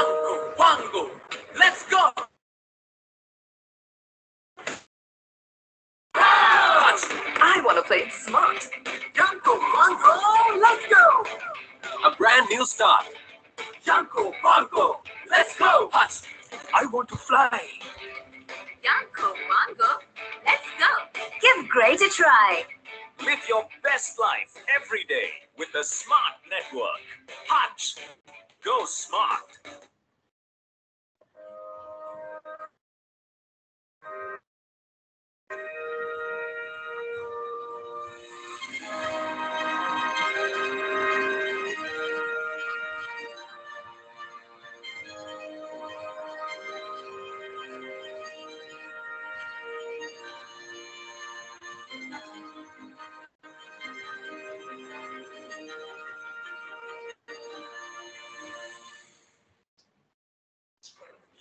Yango, Wango, let's go! I want to play it smart. Yango, Wango, let's go! A brand new start. Yango, Wango, let's go! Hutch, I want to fly. Yango, Wango, let's go! Give great a try. Live your best life every day with the Smart Network. Hutch, go smart.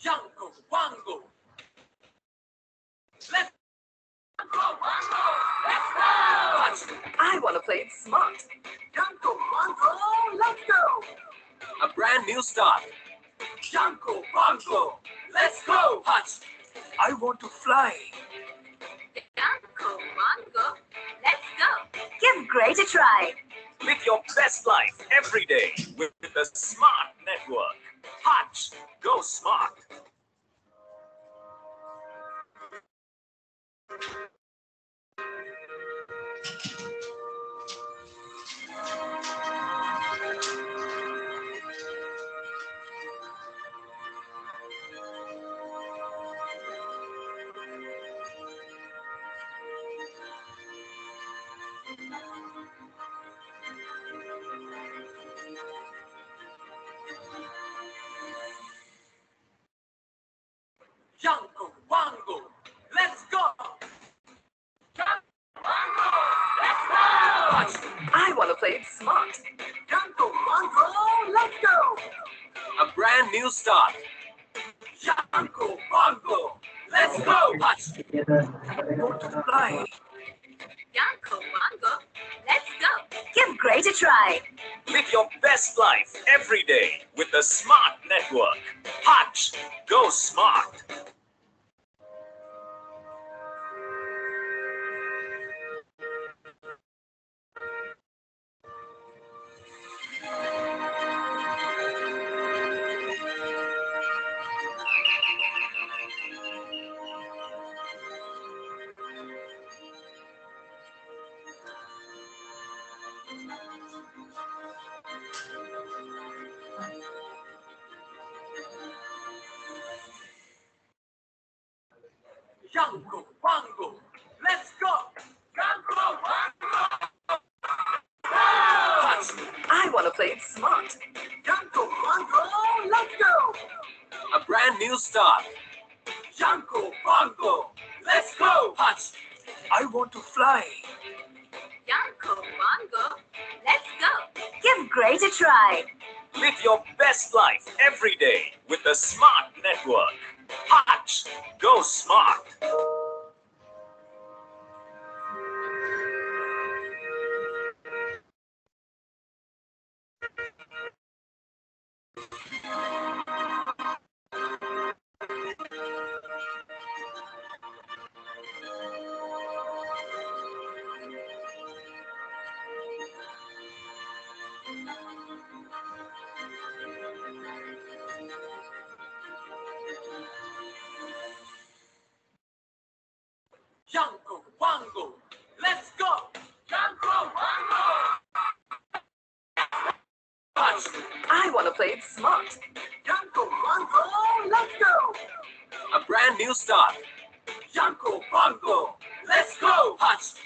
Yango, Wango. Let's go, Wango. Let's go. I want to play it smart. Yango, Wango. Let's go. A brand new start. Yango, Wango. Let's go. Hutch, I want to fly. Yango, Wango, let's go! Give great a try. Live your best life every day with the Smart Network. Hutch, go smart. Yango, Wango, let's go! Yango, Wango, let's go! I want to play it smart. Yango, Wango, let's go! A brand new start. Yango, Wango, let's go! Hutch, I want to fly. Yango, Wango, let's go! Give great a try. Live your best life every day with the Smart Network. Hutch, go smart. Yango, Wango, let's go! Yango, Wango! Hutch, I want to play it smart. Yango, Wango, let's go! A brand new start. Yango, Wango, let's go! Hutch, I want to fly. Yango, Wango, let's go! Give great a try. Live your best life every day with the Smart Network. Hutch, go smart. Yango, Wango, let's go! Yango, Wango! Hutch, I want to play it smart. Yango, Wango, let's go! A brand new start. Yango, Wango, let's go! Hutch,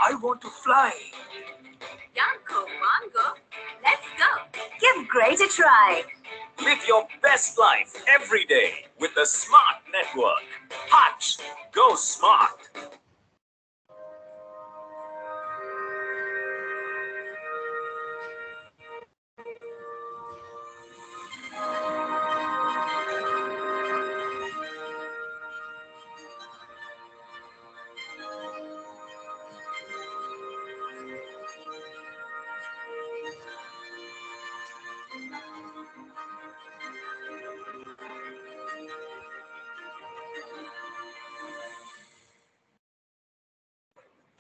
I want to fly. Yango, Wango, let's go! Give great a try. Live your best life every day with the Smart Network. Hutch, go smart.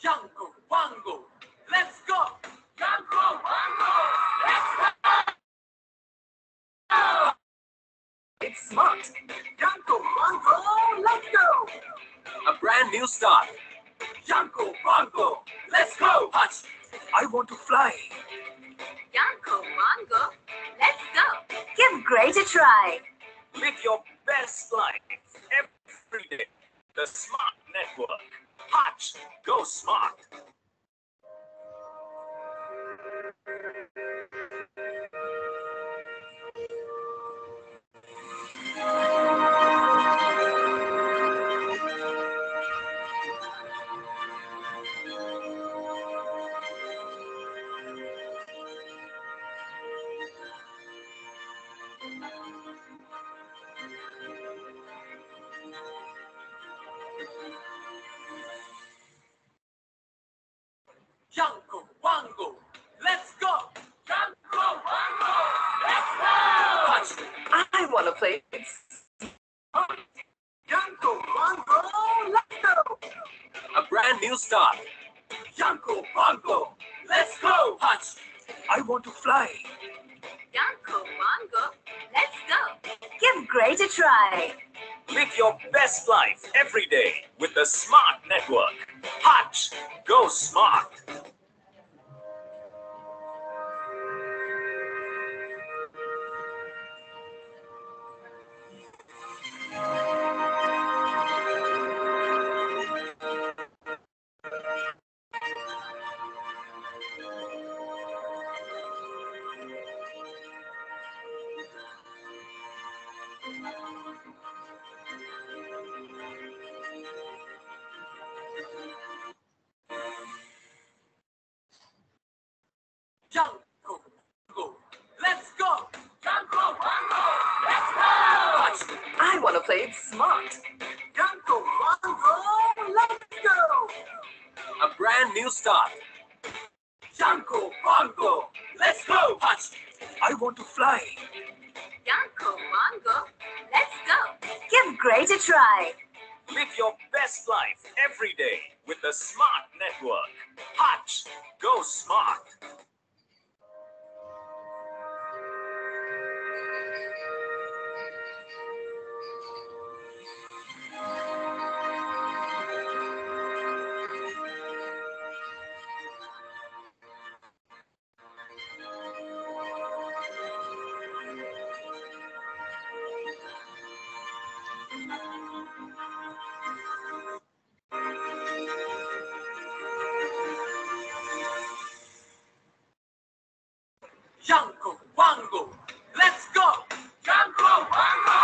Yanko, Wango, let's go! Yanko, Wango, let's go! It's smart. Yanko, Wango, let's go! A brand new start. Yanko, Wango, let's go! Hutch, I want to fly. Yanko, Wango, let's go. Give great a try. Live your best life every day. The Smart Network. Hutch, go smart. Yanko, Wango, let's go! Yanko, Wango, let's go! Hutch, I want to play. Yanko, Wango, let's go! A brand new start. Yanko, Wango, let's go! Hutch, I want to fly. Yanko, Wango, let's go. Give great a try. Live your best life every day with the Smart Network. Hutch, go smart. Yanko, Wango, let's go! Yanko, Wango, let's go! Hutch, I want to play it smart. Yanko, Wango, let's go! A brand new start. Yanko, Wango, let's go! Hutch, I want to fly. Yanko, Wango, let's go. Give great a try. Live your best life every day with the Smart Network. Hutch, go smart. Yanko, Wango, let's go! Yanko, Wango,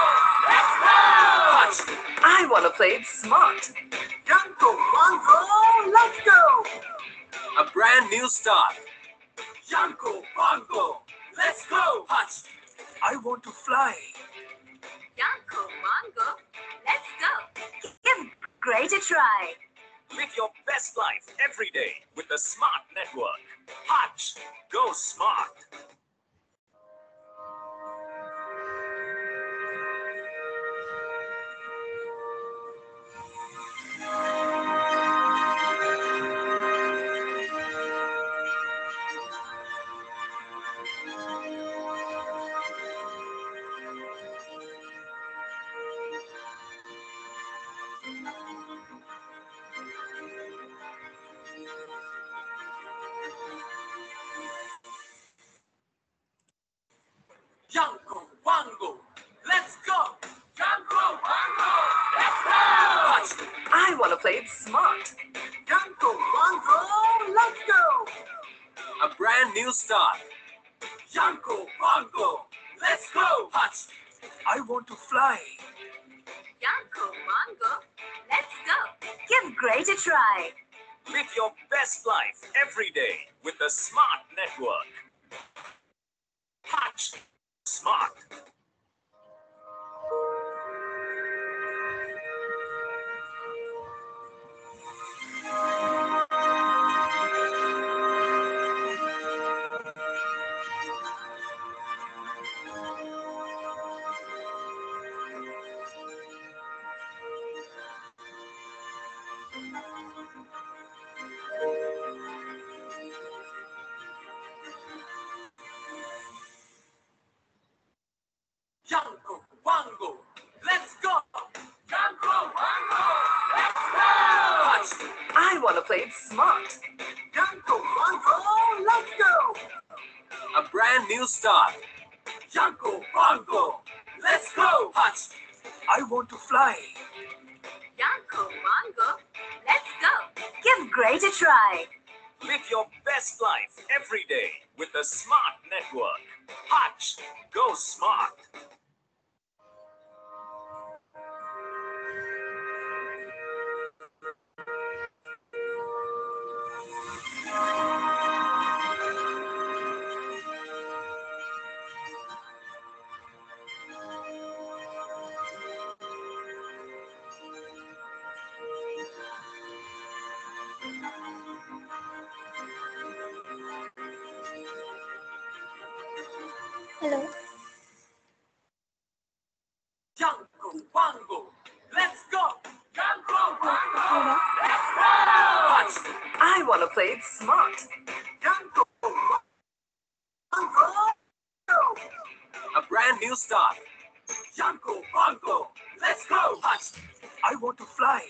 let's go! Hutch, I want to play it smart. Yanko, Wango, let's go! A brand new start. Yanko, Wango, let's go! Hutch, I want to fly. Yanko, Wango, let's go. Give great a try. Live your best life every day with the Smart Network. Hutch, go smart. Yanko, Wango, let's go! Yanko, Wango, let's go! Hutch, I want to play it smart. Yanko, Wango, let's go! A brand new start. Yanko, Wango, let's go! Hutch, I want to fly. Yanko, Wango, let's go. Give great a try. Live your best life every day with the Smart Network. Hutch, smart. play it smart. Yanko, Bongo, let's go! A brand new start. Yanko, Bongo, let's go! Hutch, I want to fly. Yanko, Bongo, let's go. Give great a try. Live your best life every day with the Smart Network. Hutch, go smart. Hello. Yanko, Bongo, let's go! Yanko, Bongo, Hello. let's go! Hutch, I want to play it smart. Yanko, Bongo, go! A brand new start. Yanko, Bongo, let's go! Hutch, I want to fly.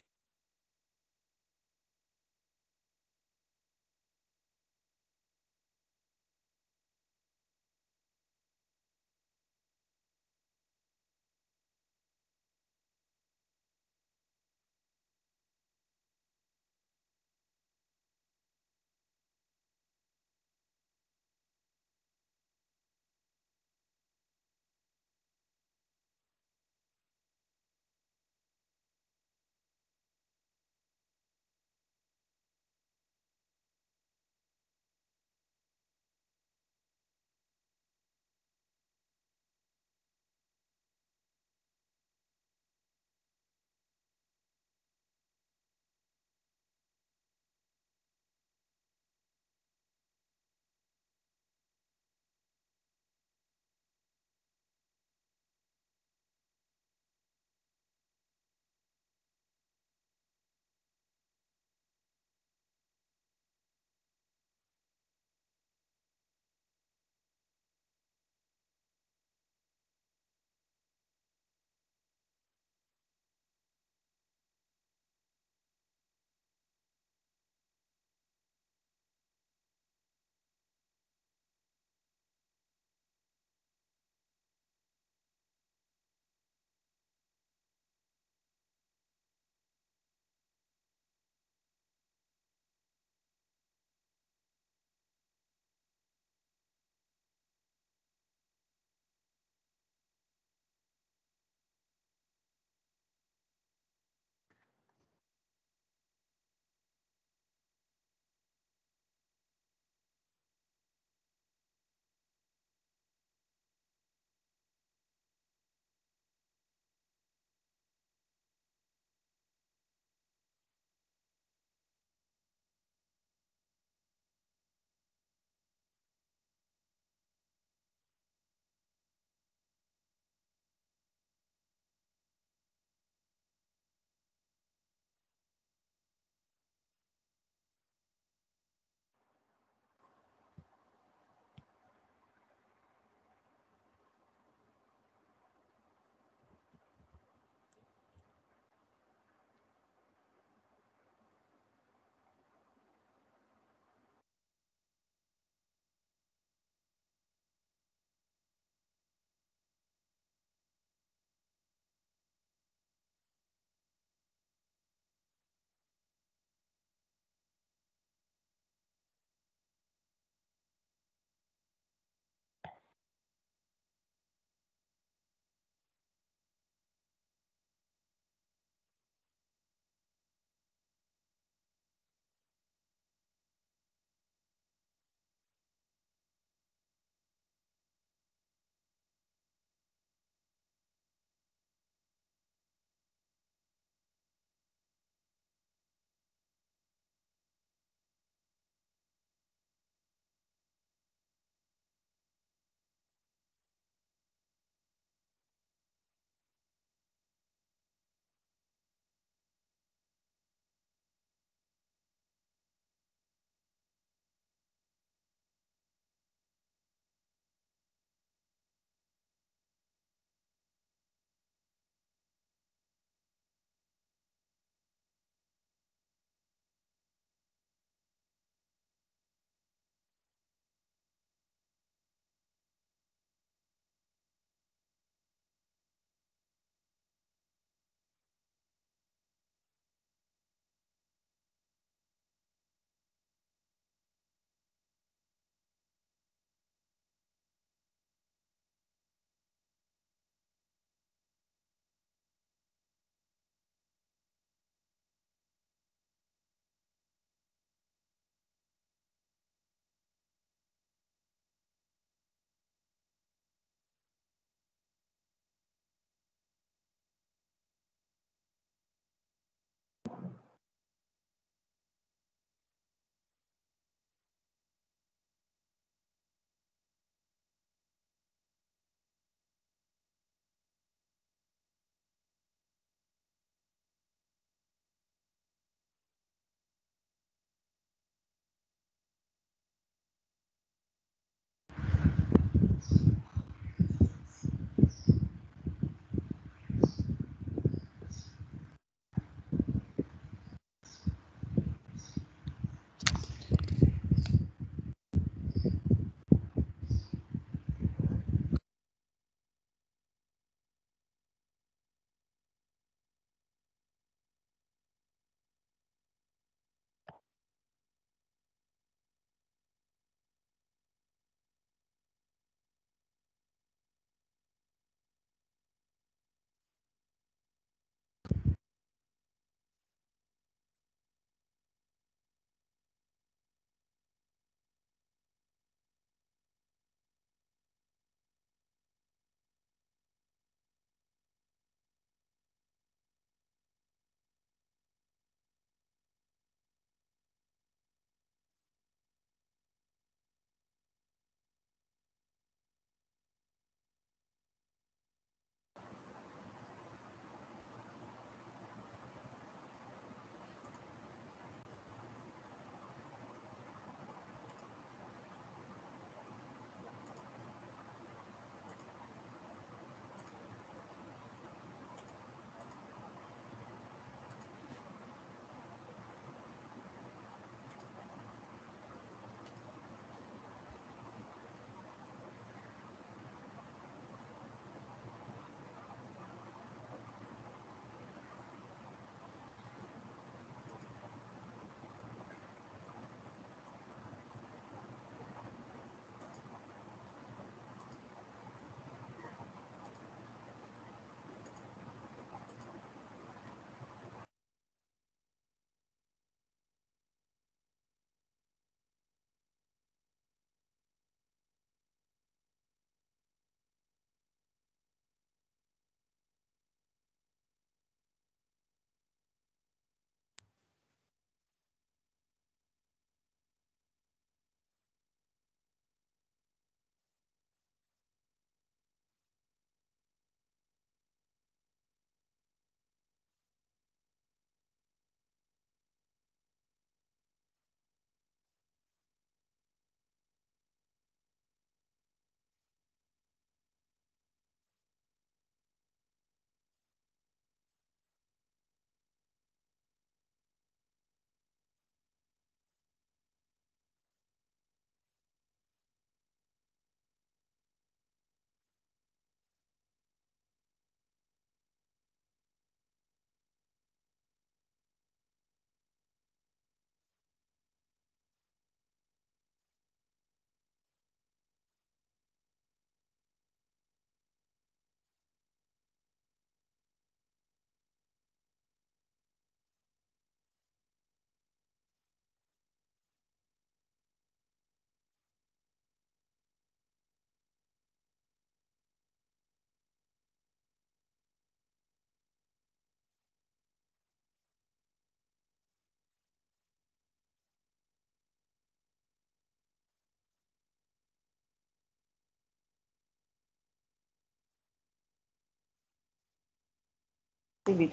Which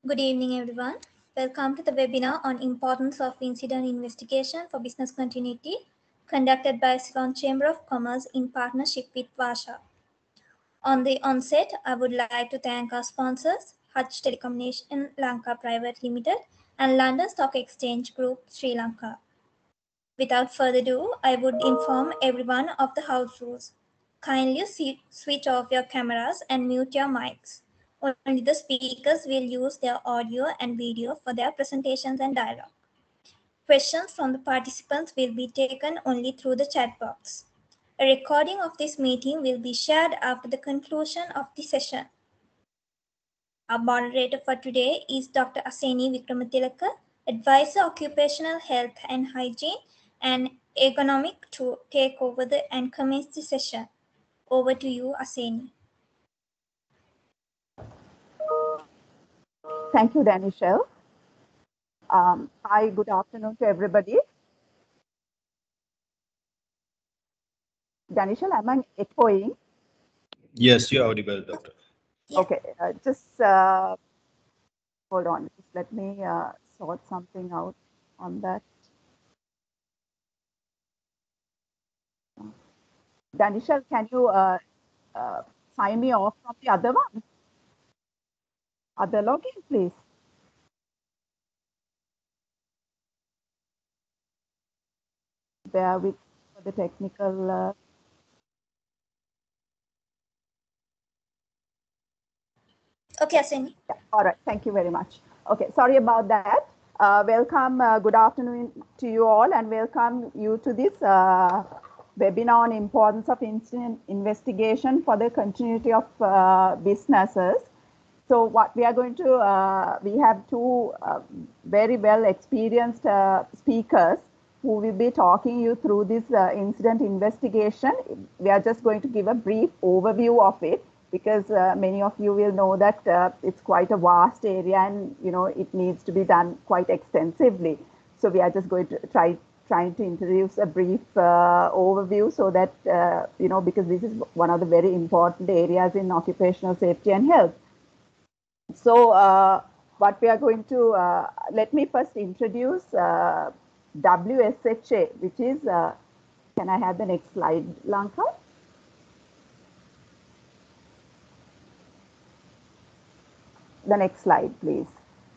Good evening, everyone. Welcome to the webinar on importance of incident investigation for business continuity, conducted by Ceylon Chamber of Commerce in partnership with Vasha. On the onset, I would like to thank our sponsors, Hutch Telecommunication Lanka Private Limited and London Stock Exchange Group Sri Lanka. Without further ado, I would inform everyone of the house rules. Kindly switch off your cameras and mute your mics. Only the speakers will use their audio and video for their presentations and dialogue. Questions from the participants will be taken only through the chat box. A recording of this meeting will be shared after the conclusion of the session. Our moderator for today is Dr. Aseni Vikramatilaka, Advisor Occupational Health and Hygiene and Ergonomic, to take over and commence the session. Over to you, Aseni. Thank you, Danishel. Hi, good afternoon to everybody. Danishel, am I echoing? Yes, you're audible, doctor. Yeah. Okay, just hold on. Just let me sort something out on that. Danishel, can you sign me off from the other one? Other login, please. Bear with for the technical. Okay, Aseni. Yeah, all right, thank you very much. Okay, sorry about that. Welcome, good afternoon to you all, and welcome you to this webinar on importance of incident investigation for the continuity of businesses. So what we are going to, we have two very well experienced speakers who will be talking you through this incident investigation. We are just going to give a brief overview of it, because many of you will know that it's quite a vast area and it needs to be done quite extensively. So we are just going to trying to introduce a brief overview so that because this is one of the very important areas in occupational safety and health. So what we are going to, let me first introduce WSHA, which is, can I have the next slide, Lanka? The next slide, please.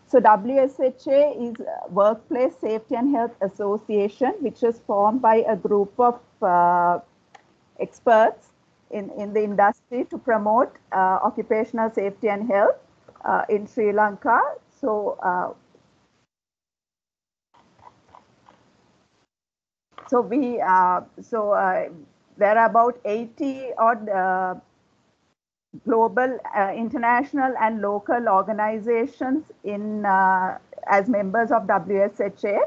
So WSHA is Workplace Safety and Health Association, which is formed by a group of experts in the industry to promote occupational safety and health in Sri Lanka. So, there are about 80 odd global, international, and local organizations in as members of WSHA,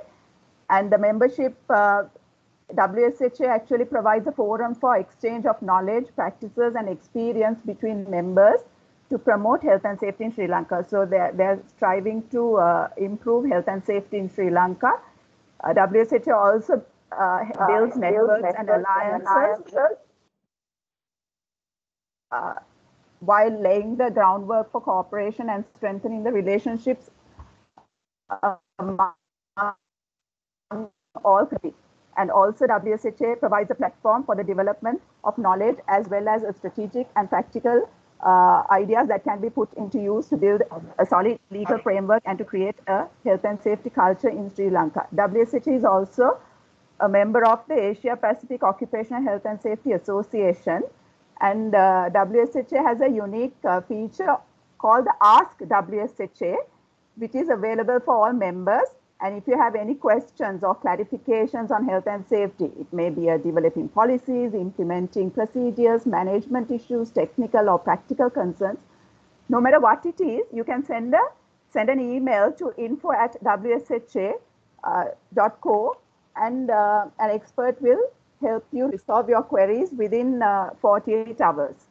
and the membership. WSHA actually provides a forum for exchange of knowledge, practices, and experience between members to promote health and safety in Sri Lanka. So they're striving to improve health and safety in Sri Lanka. WSHA also builds networks and alliances while laying the groundwork for cooperation and strengthening the relationships among all countries. And also WSHA provides a platform for the development of knowledge as well as a strategic and practical ideas that can be put into use to build a solid legal framework and to create a health and safety culture in Sri Lanka. WSHA is also a member of the Asia Pacific Occupational Health and Safety Association. And WSHA has a unique feature called the Ask WSHA, which is available for all members. And if you have any questions or clarifications on health and safety, it may be developing policies, implementing procedures, management issues, technical or practical concerns. No matter what it is, you can send an email to info@wsha.co, and an expert will help you resolve your queries within 48 hours.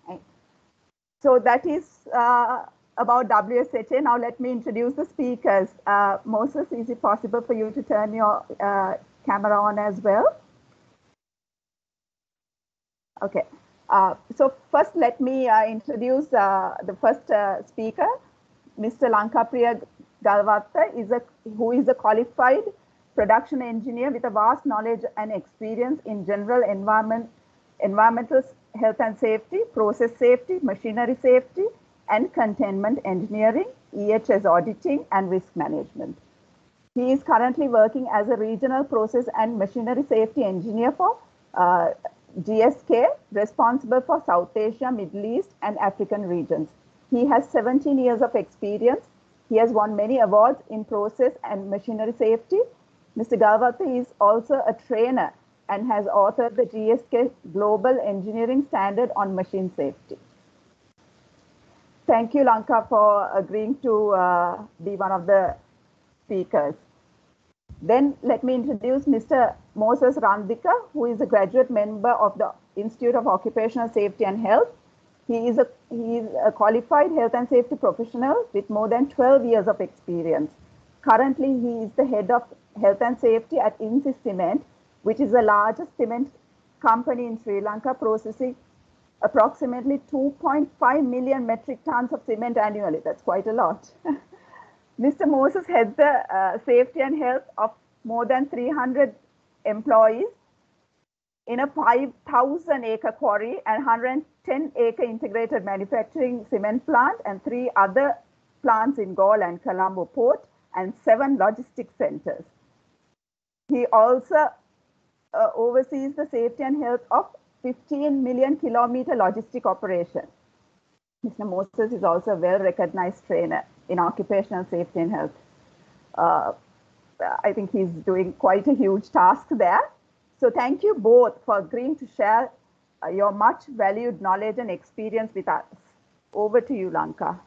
Right. So that is about WSHA. Now let me introduce the speakers. Moses, is it possible for you to turn your camera on as well? Okay. So first, let me introduce the first speaker, Mr. Lankapriya Galvatta, who is a qualified production engineer with a vast knowledge and experience in general environmental health and safety, process safety, machinery safety, and containment engineering, EHS auditing, and risk management. He is currently working as a regional process and machinery safety engineer for GSK, responsible for South Asia, Middle East, and African regions. He has 17 years of experience. He has won many awards in process and machinery safety. Mr. Galvatta is also a trainer and has authored the GSK Global Engineering Standard on Machine Safety. Thank you, Lanka, for agreeing to be one of the speakers. Then let me introduce Mr. Moses Randika, who is a graduate member of the Institute of Occupational Safety and Health. He is a qualified health and safety professional with more than 12 years of experience. Currently, he is the head of health and safety at Insi Cement, which is the largest cement company in Sri Lanka, processing approximately 2.5 million metric tons of cement annually. That's quite a lot. Mr. Moses heads the safety and health of more than 300 employees in a 5,000-acre quarry and 110-acre integrated manufacturing cement plant, and 3 other plants in Galle and Colombo Port, and 7 logistics centers. He also oversees the safety and health of 15 million kilometer logistic operation. Mr. Moses is also a well-recognized trainer in occupational safety and health. I think he's doing quite a huge task there. So thank you both for agreeing to share your much valued knowledge and experience with us. Over to you, Lanka.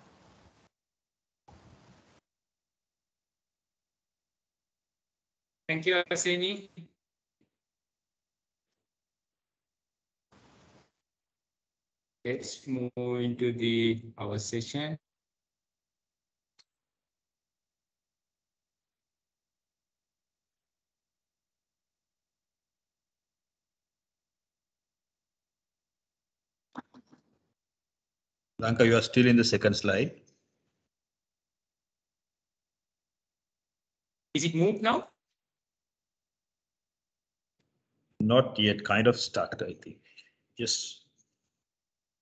Thank you, Asini. Let's move into our session. Lanka, you are still in the second slide. Is it moved now? Not yet, kind of stuck, I think. Yes.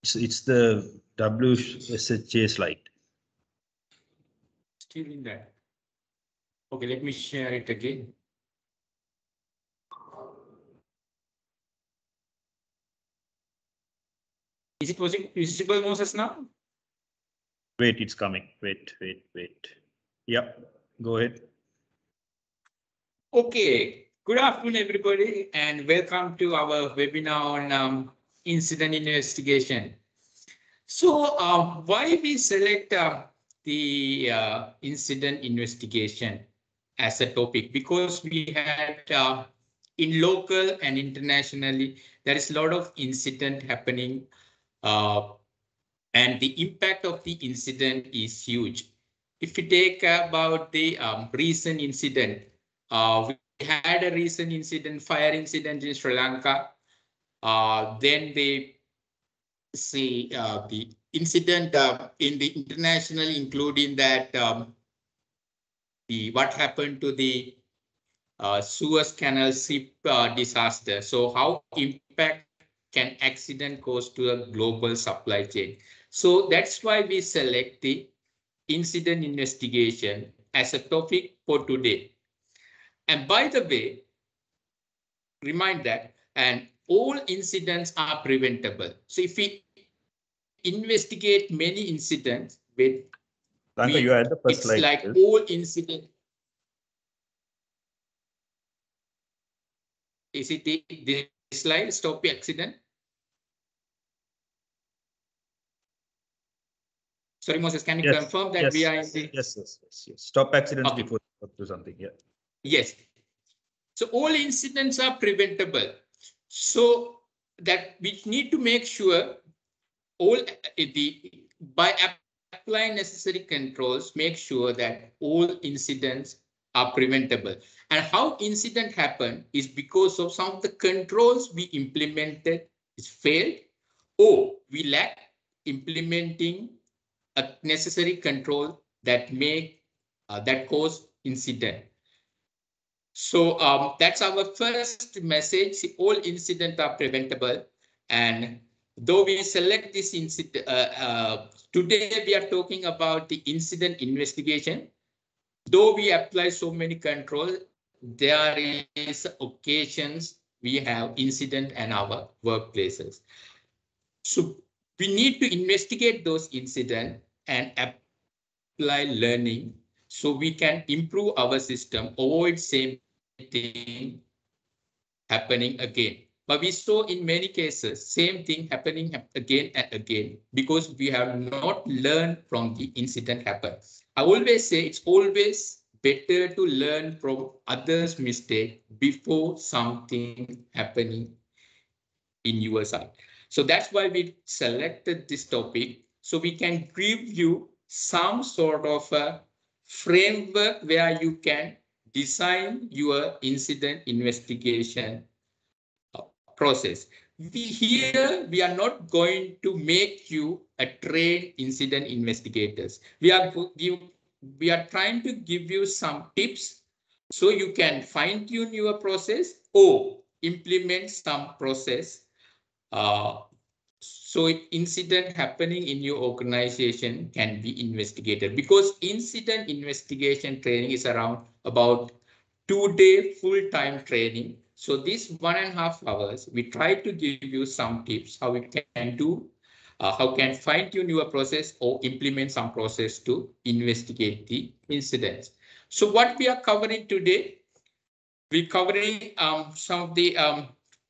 It's the WSHA slide. Still in that. Okay, let me share it again. Is it visible, Moses, now? Wait, it's coming. Wait. Yep, go ahead. Okay, good afternoon, everybody, and welcome to our webinar on incident investigation. So why we select the incident investigation as a topic? Because we had in local and internationally, there is a lot of incident happening, and the impact of the incident is huge. If you take about the recent incident, we had a recent incident, fire incident in Sri Lanka. Then they see the incident in the international, including that what happened to the Suez Canal ship disaster. So how impact can accident cause to a global supply chain? So that's why we select the incident investigation as a topic for today. And by the way, remind that, and all incidents are preventable. So if we investigate many incidents with. Randika, you had the first It's slide. like please. all incident. Is it this slide? Stop the accident. Sorry, Moses, can you confirm that we are in the... Yes. Stop accidents Okay. before you do something. Yeah. Yes. So all incidents are preventable. So that we need to make sure all by applying necessary controls, make sure that all incidents are preventable. And how incident happen is because of some of the controls we implemented is failed, or we lack implementing a necessary control that that cause incident. So that's our first message. All incidents are preventable. And though we select this incident, today we are talking about the incident investigation. Though we apply so many controls, there is occasions we have incident in our workplaces. So we need to investigate those incidents and apply learning so we can improve our system, avoid same thing happening again. But we saw in many cases, same thing happening again and again because we have not learned from the incident happen. I always say it's always better to learn from others' mistake before something happening in your side. So that's why we selected this topic, so we can give you some sort of a framework where you can design your incident investigation process. We are not going to make you a trained incident investigators. We are trying to give you some tips so you can fine tune your process or implement some process. So incident happening in your organization can be investigated, because incident investigation training is around about 2-day full-time training. So this 1.5 hours, we try to give you some tips how we can do, how can fine tune your process or implement some process to investigate the incidents. So what we are covering today, we're covering some of the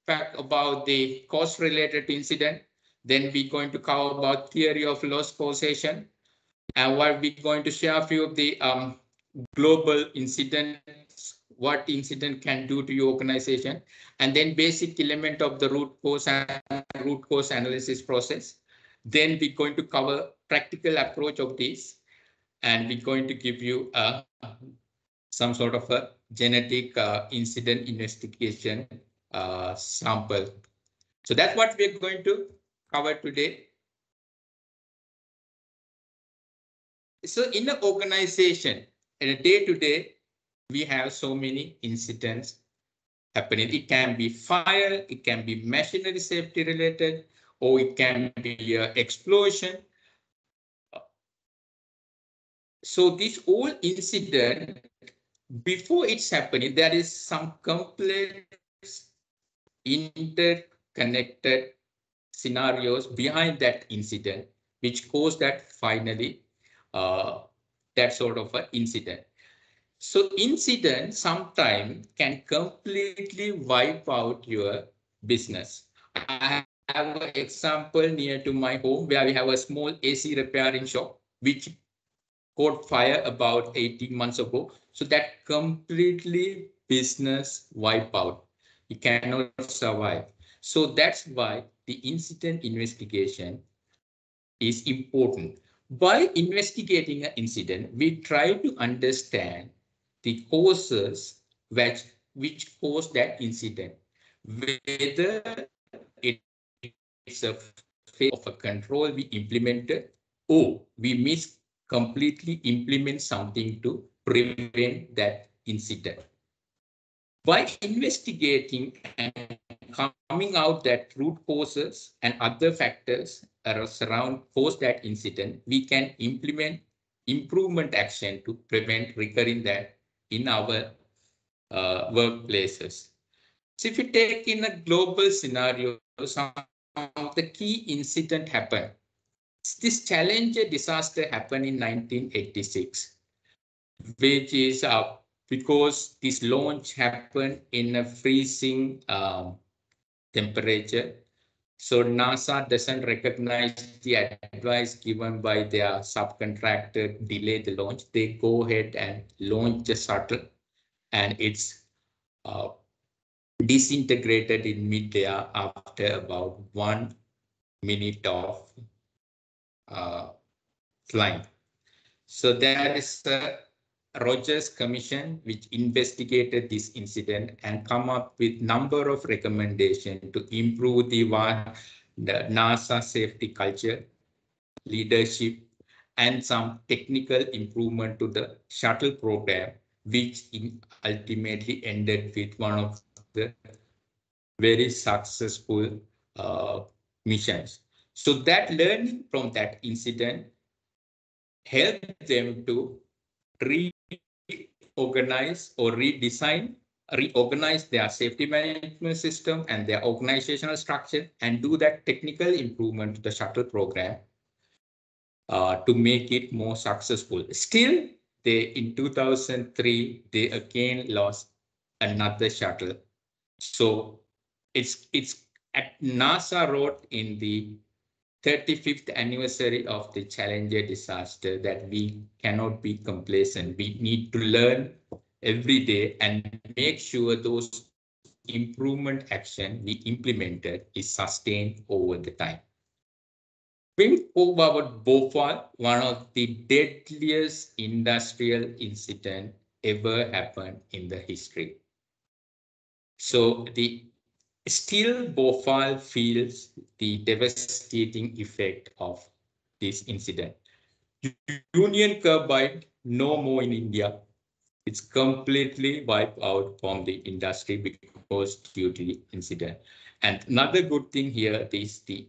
fact about the cause related to incident. Then we're going to cover about theory of loss causation, and what we're going to share a few of the global incidents, what incident can do to your organization, and then basic element of the root cause and root cause analysis process. Then we're going to cover practical approach of this, and we're going to give you some sort of a genetic incident investigation sample. So that's what we're going to cover today. So in an organization, in a day-to-day, we have so many incidents happening. It can be fire, it can be machinery safety related, or it can be an explosion. So this whole incident, before it's happening, there is some complex interconnected scenarios behind that incident, which caused that finally that sort of an incident. So incident sometimes can completely wipe out your business. I have an example near to my home where we have a small AC repairing shop, which caught fire about 18 months ago. So that completely business wipe out. You cannot survive. So that's why the incident investigation is important. By investigating an incident, we try to understand the causes which caused that incident, whether it's a failure of a control we implemented, or we completely implement something to prevent that incident. By investigating and coming out that root causes and other factors surround cause that incident, we can implement improvement action to prevent recurring that in our workplaces. So if you take in a global scenario, some of the key incident happen. this Challenger disaster happened in 1986, which is because this launch happened in a freezing temperature. So NASA doesn't recognize the advice given by their subcontractor, delay the launch. They go ahead and launch the shuttle, and it's disintegrated in midair after about 1 minute of flying. So there is a Rogers Commission which investigated this incident and come up with number of recommendations to improve the NASA safety culture, leadership, and some technical improvement to the shuttle program, which ultimately ended with one of the very successful missions. So that learning from that incident helped them to reorganize or reorganize their safety management system and their organizational structure and do that technical improvement to the shuttle program to make it more successful. Still, in 2003, they again lost another shuttle. So it's at NASA wrote in the 35th anniversary of the Challenger disaster that we cannot be complacent. We need to learn every day and make sure those improvement action we implemented is sustained over the time. When we talk about Bhopal, one of the deadliest industrial incident ever happened in the history. So still Bhopal feels the devastating effect of this incident. Union Carbide, no more in India. It's completely wiped out from the industry because due to the incident. And another good thing here is the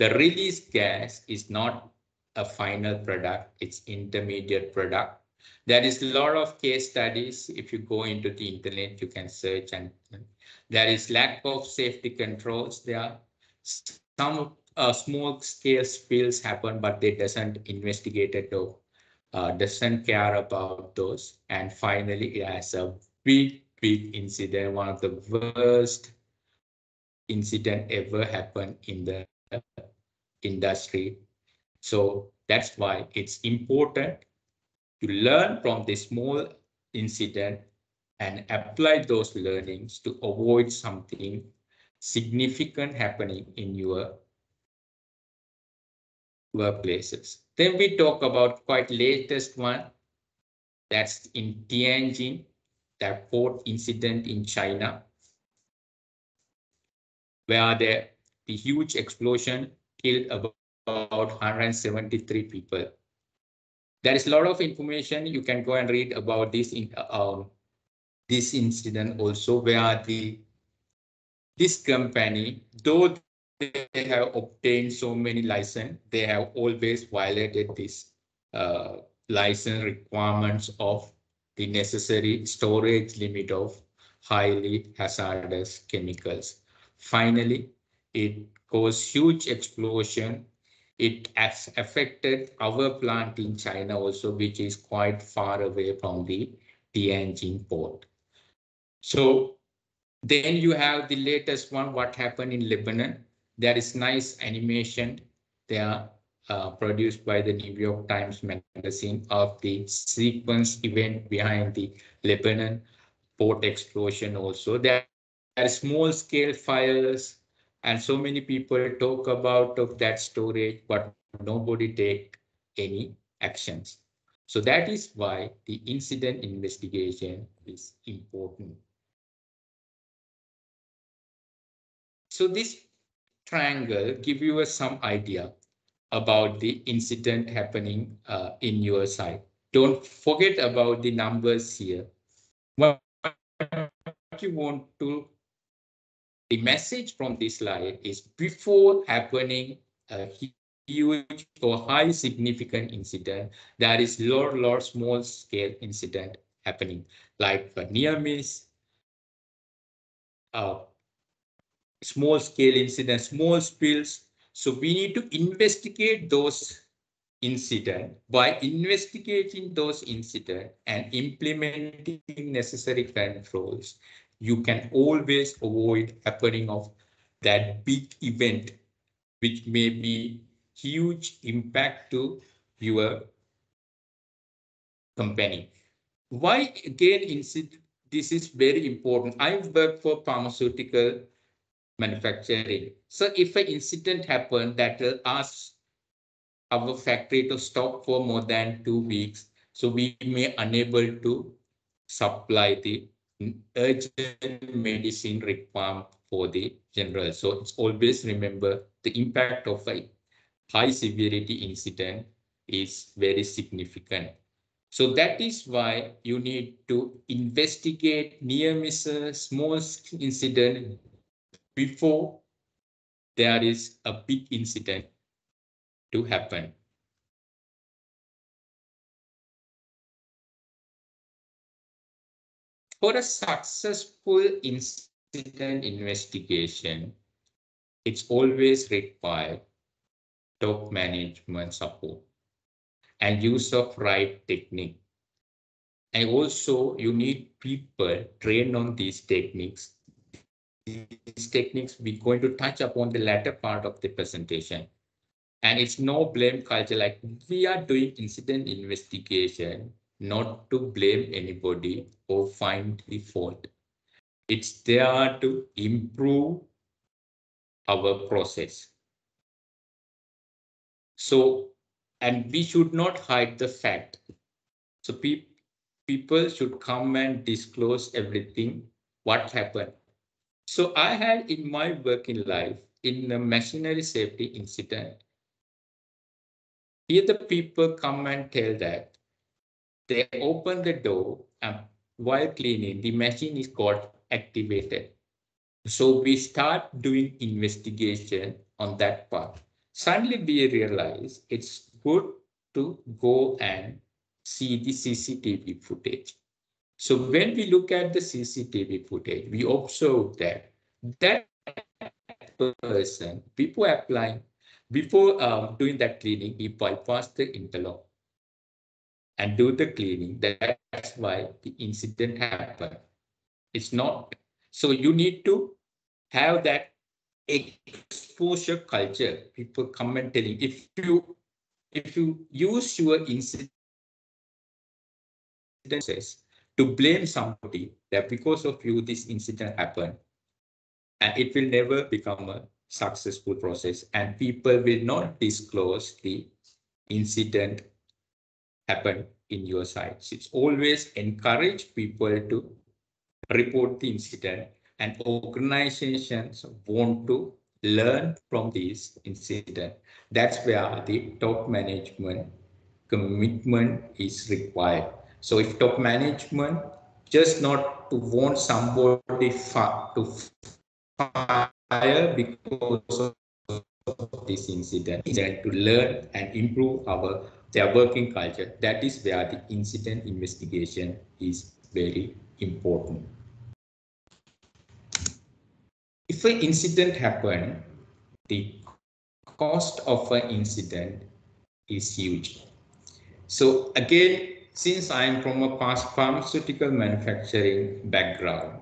released gas is not a final product, it's intermediate product. There is a lot of case studies. If you go into the internet, you can search, and there is lack of safety controls there. Some small scale spills happen, but they doesn't investigate it or doesn't care about those. And finally, it has a big incident, one of the worst incident ever happened in the industry. So that's why it's important to learn from the small incident and apply those learnings to avoid something significant happening in your workplaces. Then we talk about quite latest one. That's in Tianjin, that port incident in China, where the huge explosion killed about 173 people. There is a lot of information you can go and read about this incident also, where this company, though they have obtained so many licenses, they have always violated this license requirements of the necessary storage limit of highly hazardous chemicals. Finally, it caused huge explosion. It has affected our plant in China also, which is quite far away from the Tianjin port. So then you have the latest one, what happened in Lebanon. There is nice animation there produced by the New York Times magazine of the sequence event behind the Lebanon port explosion also. There are small scale fires and so many people talk about of that storage, but nobody take any actions. So that is why the incident investigation is important. So this triangle give you some idea about the incident happening in your side. Don't forget about the numbers here. What you want to, the message from this slide is before happening a huge or high significant incident, there is lot small scale incident happening, like a near miss, small scale incidents, small spills, So we need to investigate those incidents. By investigating those incidents and implementing necessary controls, you can always avoid happening of that big event, which may be huge impact to your company. Why again this is very important. I work for pharmaceutical manufacturing. So if an incident happens that will ask our factory to stop for more than 2 weeks, so we may unable to supply the urgent medicine required for the general. So it's always remember the impact of a high severity incident is very significant. So that is why you need to investigate near misses, small incident before there is a big incident to happen. For a successful incident investigation, it's always required top management support and use of right technique. And also you need people trained on these techniques. These techniques we're going to touch upon the latter part of the presentation. And it's no blame culture, like we are doing incident investigation, not to blame anybody or find the fault. It's there to improve our process. So, and we should not hide the fact. So people should come and disclose everything, what happened. So I had in my working life, in a machinery safety incident, here the people come and tell that they open the door and while cleaning, the machine is got activated. So we start doing investigation on that part. Suddenly we realize it's good to go and see the CCTV footage. So when we look at the CCTV footage, we observe that that person, before doing that cleaning, he bypassed the interlock and do the cleaning. That's why the incident happened. It's not. So you need to have that exposure culture. People come and telling if you use your incident to blame somebody that because of you this incident happened, and it will never become a successful process, and people will not disclose the incident happened in your sites. It's always encourage people to report the incident, and organizations want to learn from this incident. That's where the top management commitment is required. So if top management just not to want somebody to fire because of this incident, to learn and improve their working culture, that is where the incident investigation is very important. If an incident happened, the cost of an incident is huge. So again, since I'm from a pharmaceutical manufacturing background,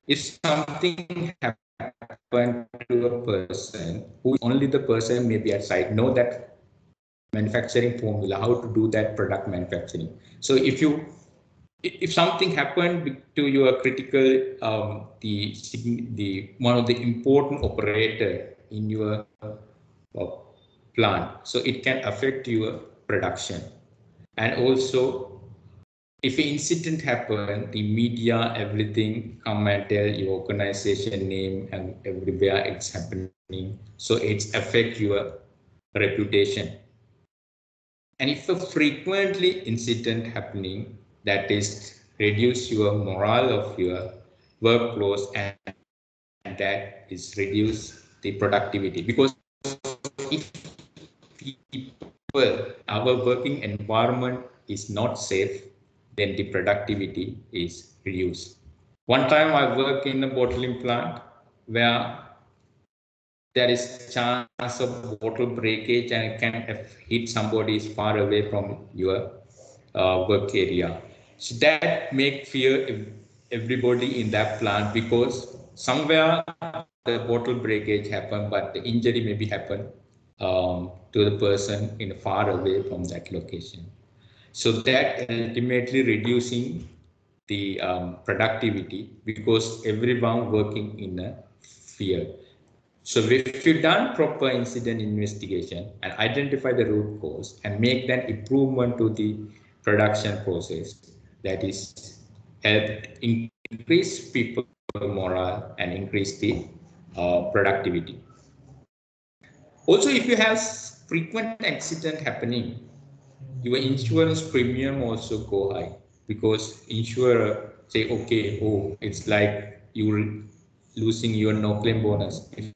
if something happened to a person who only the person may be at site know that manufacturing formula, how to do that product manufacturing. So if something happened to your critical, the one of the important operator in your plant, so it can affect your production. And also, if an incident happen, the media, everything come and tell your organization name and everywhere it's happening. So it's affect your reputation. And if a frequently incident happening, that is reduce your morale of your workflows, and that is reduce the productivity, because if people, our working environment is not safe, then the productivity is reduced. One time I worked in a bottling plant where there is chance of bottle breakage and it can hit somebody far away from your work area. So that make fear everybody in that plant, because somewhere the bottle breakage happen, but the injury maybe happen to the person in far away from that location. So that ultimately reducing the productivity, because everyone working in a fear. So if you done proper incident investigation and identify the root cause and make that improvement to the production process, that is help increase people morale and increase the productivity. Also, if you have frequent accident happening, your insurance premium also go high, because insurer say, okay, oh, it's like you're losing your no claim bonus. If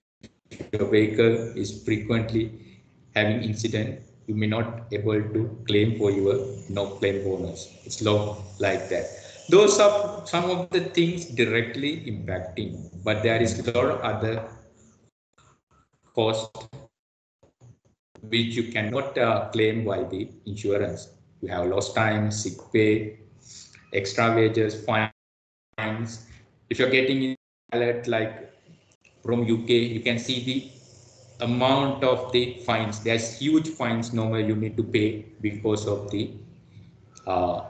your vehicle is frequently having incident, you may not able to claim for your no claim bonus. It's low like that. Those are some of the things directly impacting, but there is a lot of other cost which you cannot claim by the insurance. You have lost time, sick pay, extra wages, fines. If you're getting in alert like from UK, you can see the amount of the fines. There's huge fines normally you need to pay because of the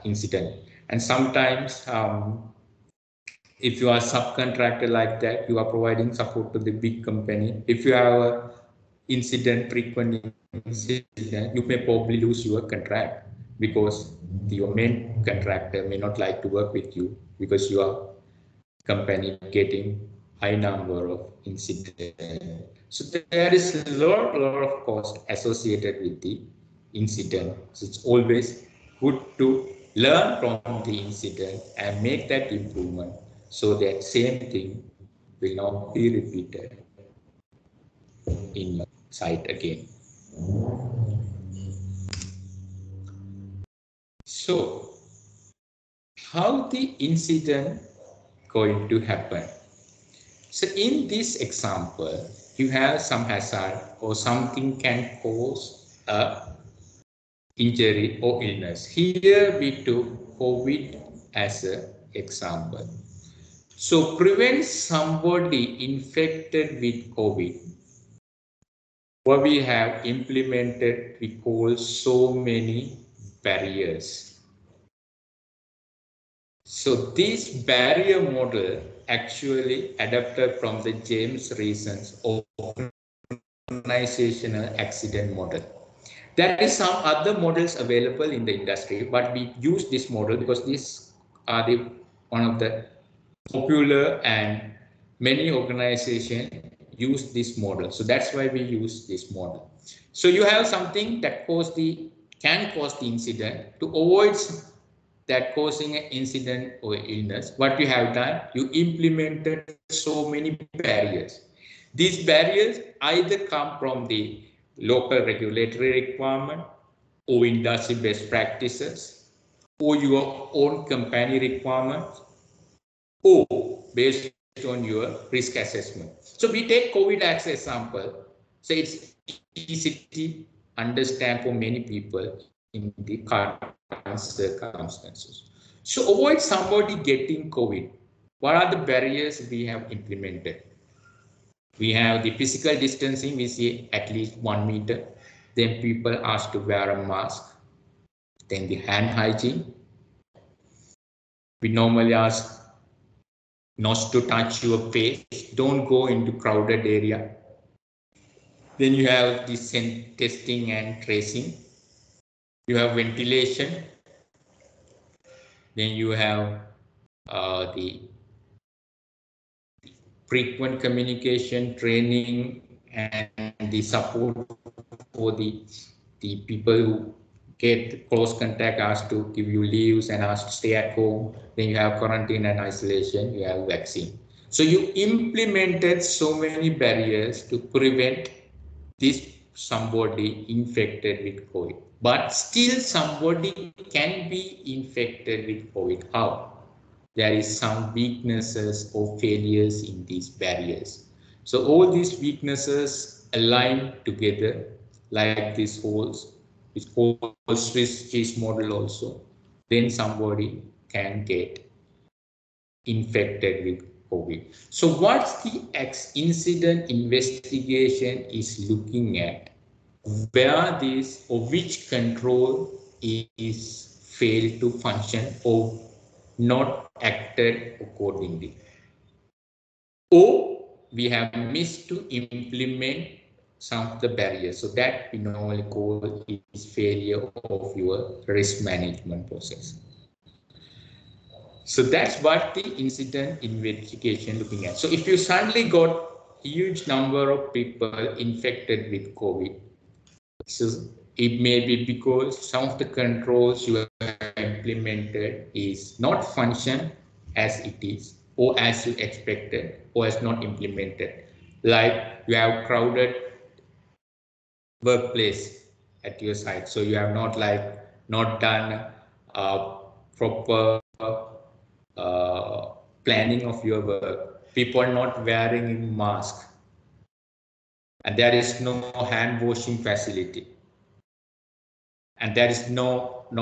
incident. And sometimes if you are a subcontractor like that, you are providing support to the big company. If you have a frequent incident, you may probably lose your contract, because your main contractor may not like to work with you because your company getting high number of incidents. So there is a lot of cost associated with the incident. So it's always good to learn from the incident and make that improvement, so that same thing will not be repeated in your site again. So how the incident going to happen? So in this example, you have some hazard or something can cause a injury or illness. Here we took COVID as an example. So prevent somebody infected with COVID. What we have implemented, we call so many barriers. So this barrier model actually adapted from the James Reason's organizational accident model. There is some other models available in the industry, but we use this model because these are the one of the popular, and many organizations use this model. So that's why we use this model. So you have something that can cause the incident. To avoid that causing an incident or illness, what you have done, you implemented so many barriers. These barriers either come from the local regulatory requirement or industry best practices or your own company requirements or based on your risk assessment. So we take COVID as an example. So it's easy to understand for many people in the current circumstances. So avoid somebody getting COVID. What are the barriers we have implemented? We have the physical distancing, we see at least 1 meter. Then people asked to wear a mask. Then the hand hygiene. We normally ask not to touch your face. Don't go into crowded area. Then you have the testing and tracing. You have ventilation. Then you have the frequent communication, training, and the support for the people who get close contact, asked to give you leaves and asked to stay at home. Then you have quarantine and isolation, you have vaccine. So you implemented so many barriers to prevent this somebody infected with COVID. But still somebody can be infected with COVID. How? There is some weaknesses or failures in these barriers. So all these weaknesses align together like these holes, which whole Swiss cheese model also, then somebody can get infected with COVID. So what's the incident investigation is looking at, where this or which control is failed to function or not acted accordingly, or we have missed to implement some of the barriers. So that we normally call is failure of your risk management process. So that's what the incident investigation looking at. So if you suddenly got huge number of people infected with COVID, so it may be because some of the controls you have implemented is not function as it is, or as you expected, or as not implemented. Like you have crowded workplace at your site, so you have not done proper planning of your work. People are not wearing mask, and there is no hand washing facility, and there is not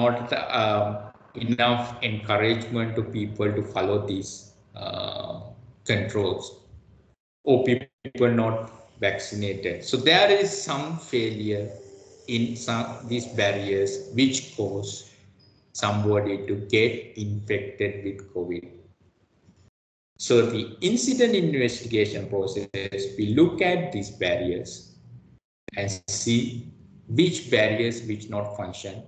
enough encouragement to people to follow these controls, or people not vaccinated. So there is some failure in some these barriers which cause somebody to get infected with COVID. So the incident investigation process, we look at these barriers and see which barriers which not function,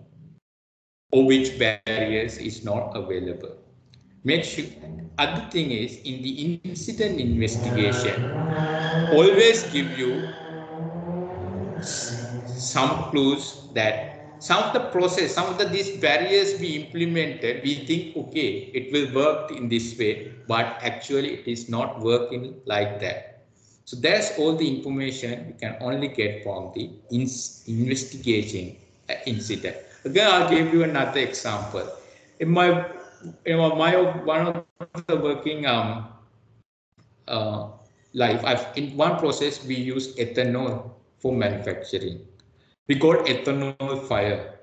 or which barriers is not available. Make sure. Other thing is, in the incident investigation, always give you some clues that some of the process, some of these barriers we implemented, we think, okay, it will work in this way, but actually it is not working like that. So that's all the information you can only get from the investigating incident. Again, I'll give you another example. In my one of the working uh, life, in one process we use ethanol for manufacturing. We got ethanol fire.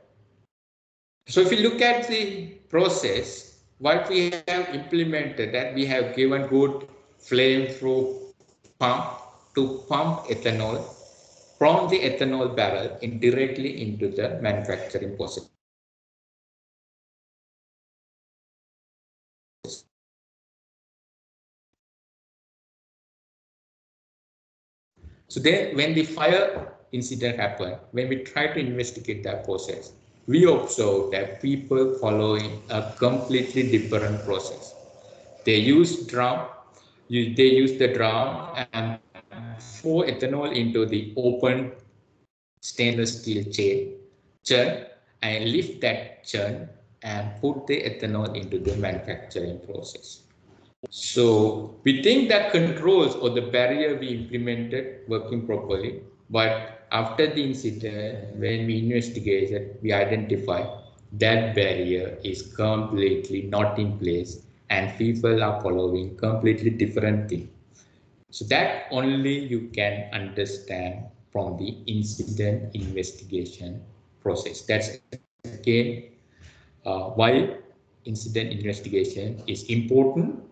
So if you look at the process, what we have implemented, that we have given good flame through pump to pump ethanol from the ethanol barrel directly into the manufacturing process. So then when the fire incident happened, when we tried to investigate that process, we observed that people following a completely different process. They use the drum and pour ethanol into the open stainless steel churn, and lift that churn and put the ethanol into the manufacturing process. So we think that controls or the barrier we implemented working properly, but after the incident, when we investigated, we identified that barrier is completely not in place and people are following completely different thing. So that only you can understand from the incident investigation process. That's again why incident investigation is important,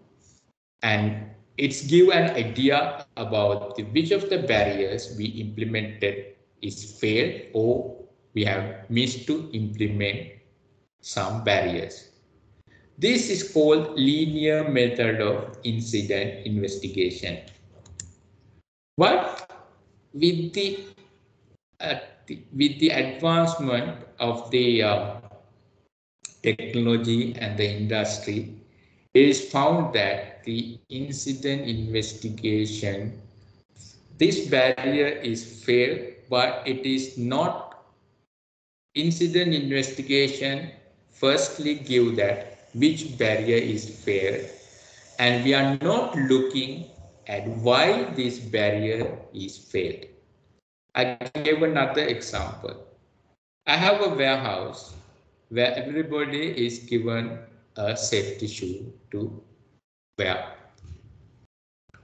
and it's give an idea about which of the barriers we implemented is failed, or we have missed to implement some barriers. This is called linear method of incident investigation. But with the advancement of the technology and the industry, it is found that the incident investigation, this barrier is failed, but it is not incident investigation firstly give that which barrier is failed, and we are not looking at why this barrier is failed. I give another example. I have a warehouse where everybody is given a safety shoe to wear.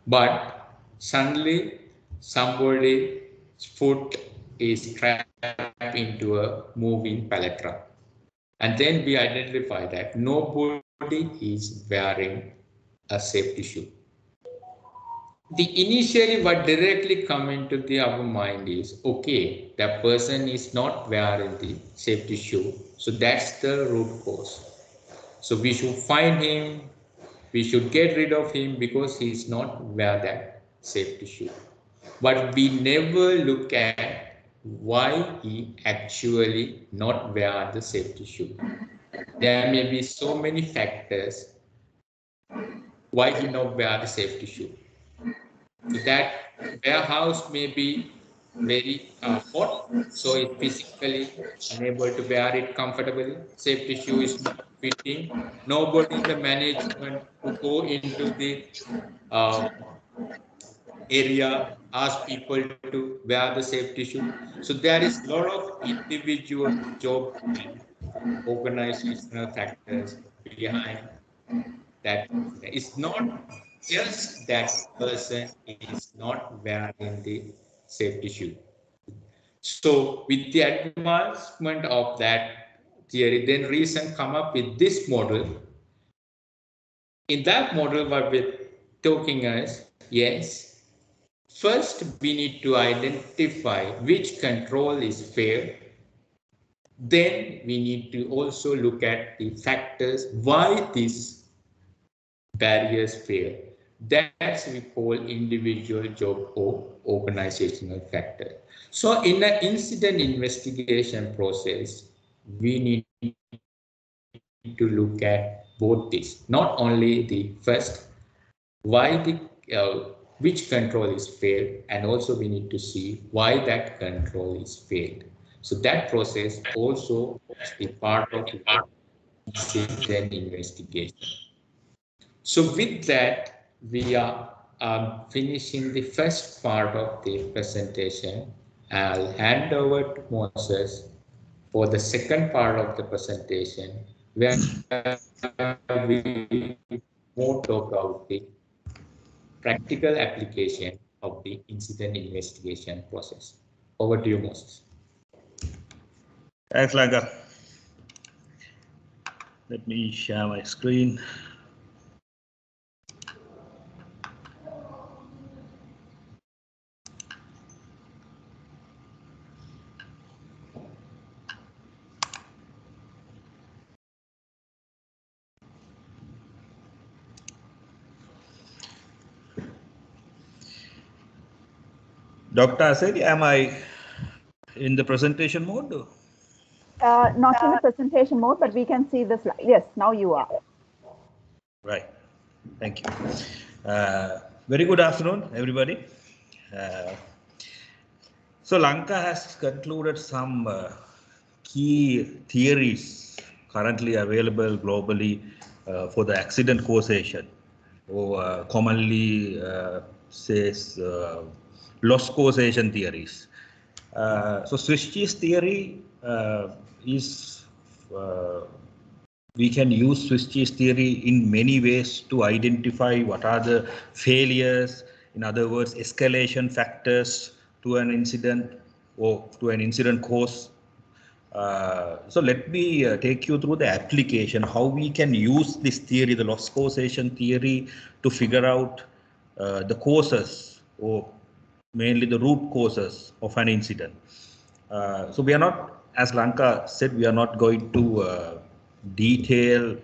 But suddenly somebody's foot is trapped into a moving pallet truck. And then we identify that nobody is wearing a safety shoe. The initially what directly come into our mind is, okay, that person is not wearing the safety shoe. So that's the root cause. So we should find him, we should get rid of him because he is not wear that safety shoe. But we never look at why he actually not wear the safety shoe. There may be so many factors why he not wear the safety shoe. So that warehouse may be very hot, so it physically unable to wear it comfortably. Safety shoe is not fitting. Nobody in the management who go into the uh, area ask people to wear the safety shoe. So there is a lot of individual job and organizational factors behind that incident. It's not just that person is not wearing the safety shoe. So with the advancement of that theory, then reason come up with this model. In that model, what we're talking is, yes, first we need to identify which control is fair. Then we need to also look at the factors why these barriers fail. That's we call individual job or organizational factor. So in an incident investigation process, we need to look at both this, not only the first, why the which control is failed, and also we need to see why that control is failed. So that process also is the part of the incident investigation. So with that, we are finishing the first part of the presentation. I'll hand over to Moses for the second part of the presentation, where we more talk about the practical application of the incident investigation process. Over to you, Moses. Thanks, Lanka. Let me share my screen. Dr. Asedi, am I in the presentation mode? Not in the presentation mode, but we can see the slide. Yes, now you are. Right. Thank you. Very good afternoon, everybody. So Lanka has concluded some key theories currently available globally for the accident causation, or commonly says loss causation theories. So Swiss cheese theory is we can use Swiss cheese theory in many ways to identify what are the failures, in other words, escalation factors to an incident or to an incident cause. So let me take you through the application, how we can use this theory, the loss causation theory, to figure out the causes, or mainly the root causes of an incident. So we are not, as Lanka said, we are not going to detail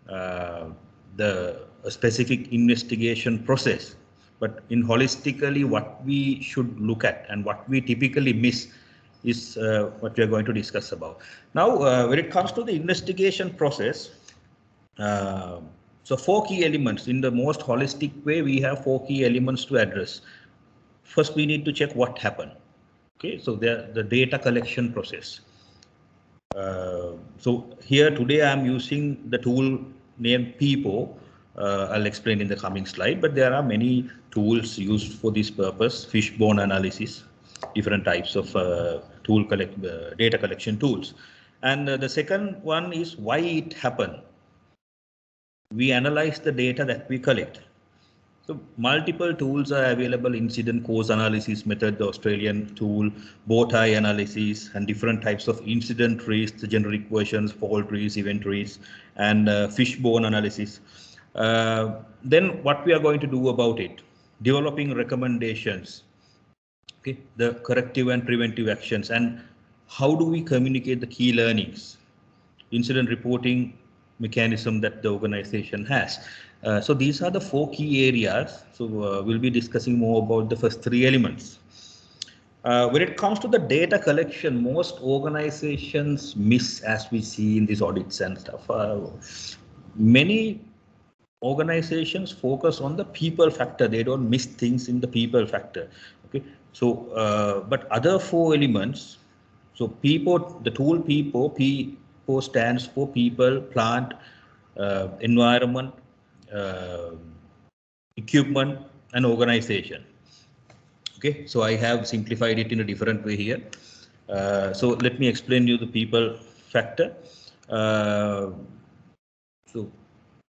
the specific investigation process, but in holistically what we should look at and what we typically miss is what we are going to discuss about. Now, when it comes to the investigation process, so 4 key elements. In the most holistic way, we have 4 key elements to address. First, we need to check what happened. Okay, so the data collection process. So here today I'm using the tool named PIPO. I'll explain in the coming slide, but there are many tools used for this purpose, fishbone analysis, different types of data collection tools. And the second one is why it happened. We analyze the data that we collect. So multiple tools are available: incident cause analysis method, the Australian tool, bow tie analysis, and different types of incident trees, the generic versions, fault trees, event trees, and fishbone analysis. Then what we are going to do about it? Developing recommendations, okay, the corrective and preventive actions, and how do we communicate the key learnings, incident reporting mechanism that the organization has. So these are the 4 key areas. So we'll be discussing more about the first 3 elements. When it comes to the data collection, most organizations miss, as we see in these audits and stuff. Many organizations focus on the people factor. They don't miss things in the people factor. Okay. So, but other 4 elements. So people, the tool people, people stands for people, plant, environment, uh, equipment, and organization. Okay, so I have simplified it in a different way here. So let me explain you the people factor. So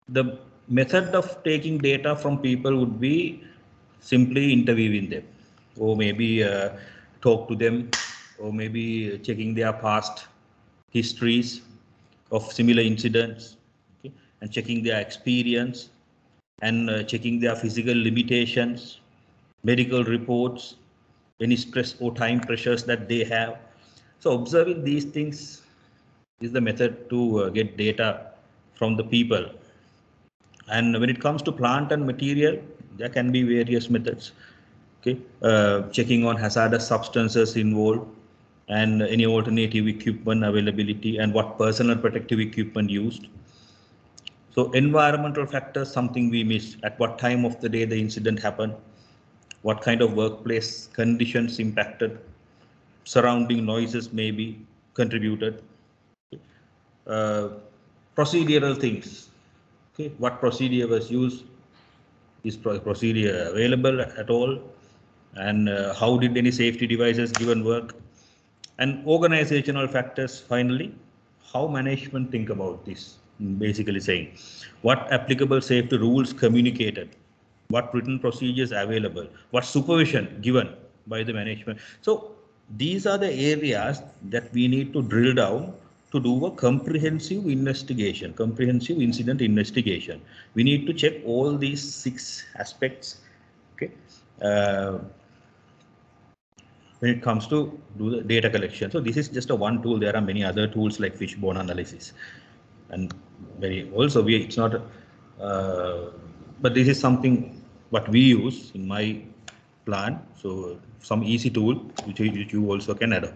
the method of taking data from people would be simply interviewing them, or maybe talk to them, or maybe checking their past histories of similar incidents, okay, and checking their experience, and checking their physical limitations, medical reports, any stress or time pressures that they have. So observing these things is the method to get data from the people. And when it comes to plant and material, there can be various methods. Okay, checking on hazardous substances involved, and any alternative equipment availability, and what personal protective equipment used. So environmental factors, something we miss. At what time of the day the incident happened, what kind of workplace conditions impacted, surrounding noises may be contributed. Uh, Procedural things. Okay, what procedure was used? Is procedure available at all? And how did any safety devices given work? And organizational factors, finally, how management think about this, basically saying what applicable safety rules communicated, what written procedures available, what supervision given by the management. So these are the areas that we need to drill down to do a comprehensive investigation, comprehensive incident investigation. We need to check all these 6 aspects. Okay. When it comes to do the data collection. So this is just a one tool. There are many other tools like fishbone analysis, and also it's not, but this is something what we use in my plan. So some easy tool which you also can adopt.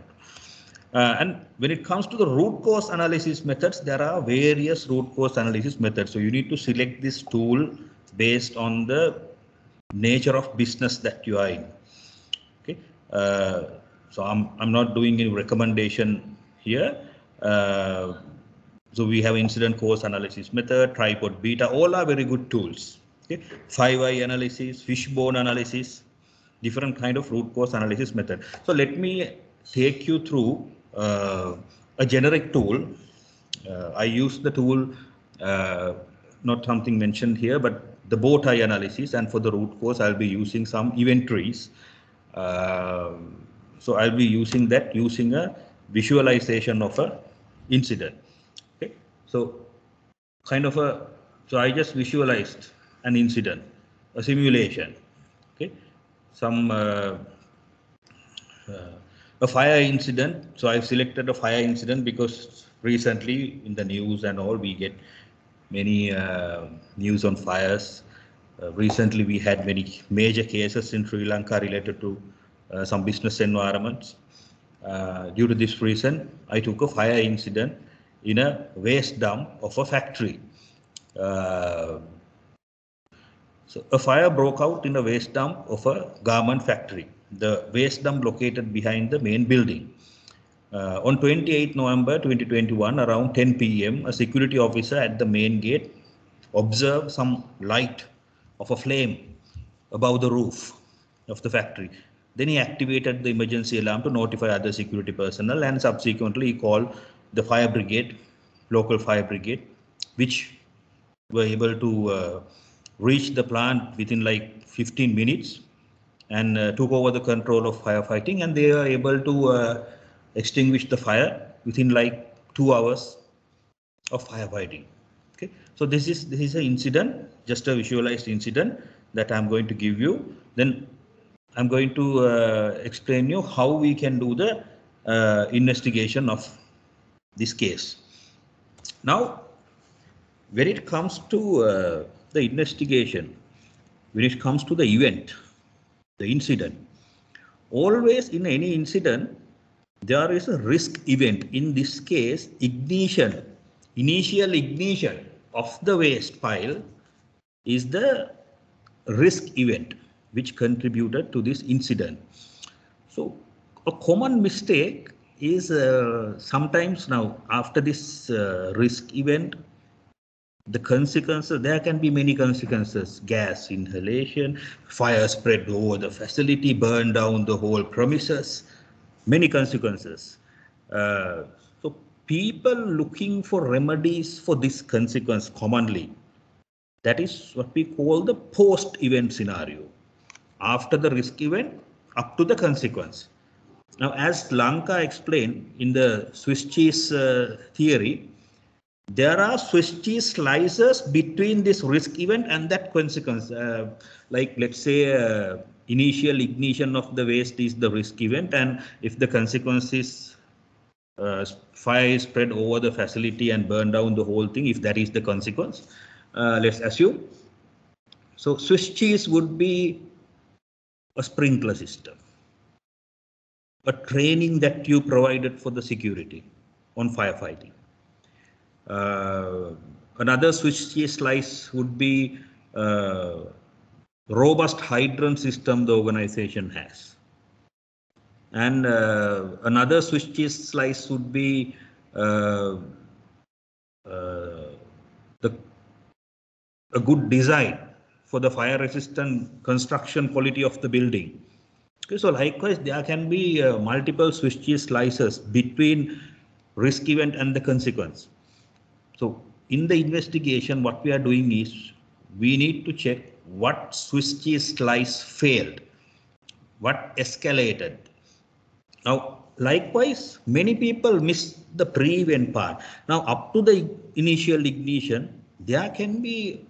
And when it comes to the root cause analysis methods, there are various root cause analysis methods. So you need to select this tool based on the nature of business that you are in. Okay, so I'm not doing any recommendation here. So we have incident cause analysis method, tripod beta, all are very good tools. Okay, 5i analysis, fishbone analysis, different kind of root cause analysis method. So let me take you through a generic tool. I use the tool, not something mentioned here, but the bow tie analysis, and for the root cause I'll be using some event trees. So I'll be using that using a visualization of a incident. Okay, so kind of a, so I just visualized an incident, a simulation. Okay, some a fire incident. So I've selected a fire incident because recently in the news and all we get many news on fires. Recently we had many major cases in Sri Lanka related to some business environments. Due to this reason, I took a fire incident in a waste dump of a factory. So a fire broke out in a waste dump of a garment factory. The waste dump located behind the main building. On 28 November 2021, around 10 p.m., a security officer at the main gate observed some light of a flame above the roof of the factory. Then he activated the emergency alarm to notify other security personnel, and subsequently he called the fire brigade, local fire brigade, which were able to reached the plant within like 15 minutes and took over the control of firefighting, and they are able to extinguish the fire within like 2 hours of firefighting. Okay, so this is an incident, just a visualized incident that I'm going to give you. Then I'm going to explain you how we can do the investigation of this case. Now, when it comes to the investigation, when it comes to the event, the incident, always in any incident, there is a risk event. In this case, ignition, initial ignition of the waste pile is the risk event which contributed to this incident. So a common mistake is sometimes now after this risk event, the consequences, there can be many consequences: gas inhalation, fire spread over the facility, burn down the whole premises, many consequences. So people looking for remedies for this consequence commonly, that is what we call the post-event scenario, after the risk event up to the consequence. Now, as Lanka explained in the Swiss cheese theory, there are Swiss cheese slices between this risk event and that consequence. Like let's say initial ignition of the waste is the risk event, and if the consequence is fire is spread over the facility and burn down the whole thing, if that is the consequence, let's assume. So Swiss cheese would be a sprinkler system, a training that you provided for the security on firefighting. Another Swiss cheese slice would be robust hydrant system the organization has. And another Swiss cheese slice would be a good design for the fire resistant construction quality of the building. Okay, so likewise, there can be multiple Swiss cheese slices between risk event and the consequence. So in the investigation, what we are doing is we need to check what Swiss cheese slice failed, what escalated. Now, likewise, many people miss the pre-event part. Now, up to the initial ignition, there can be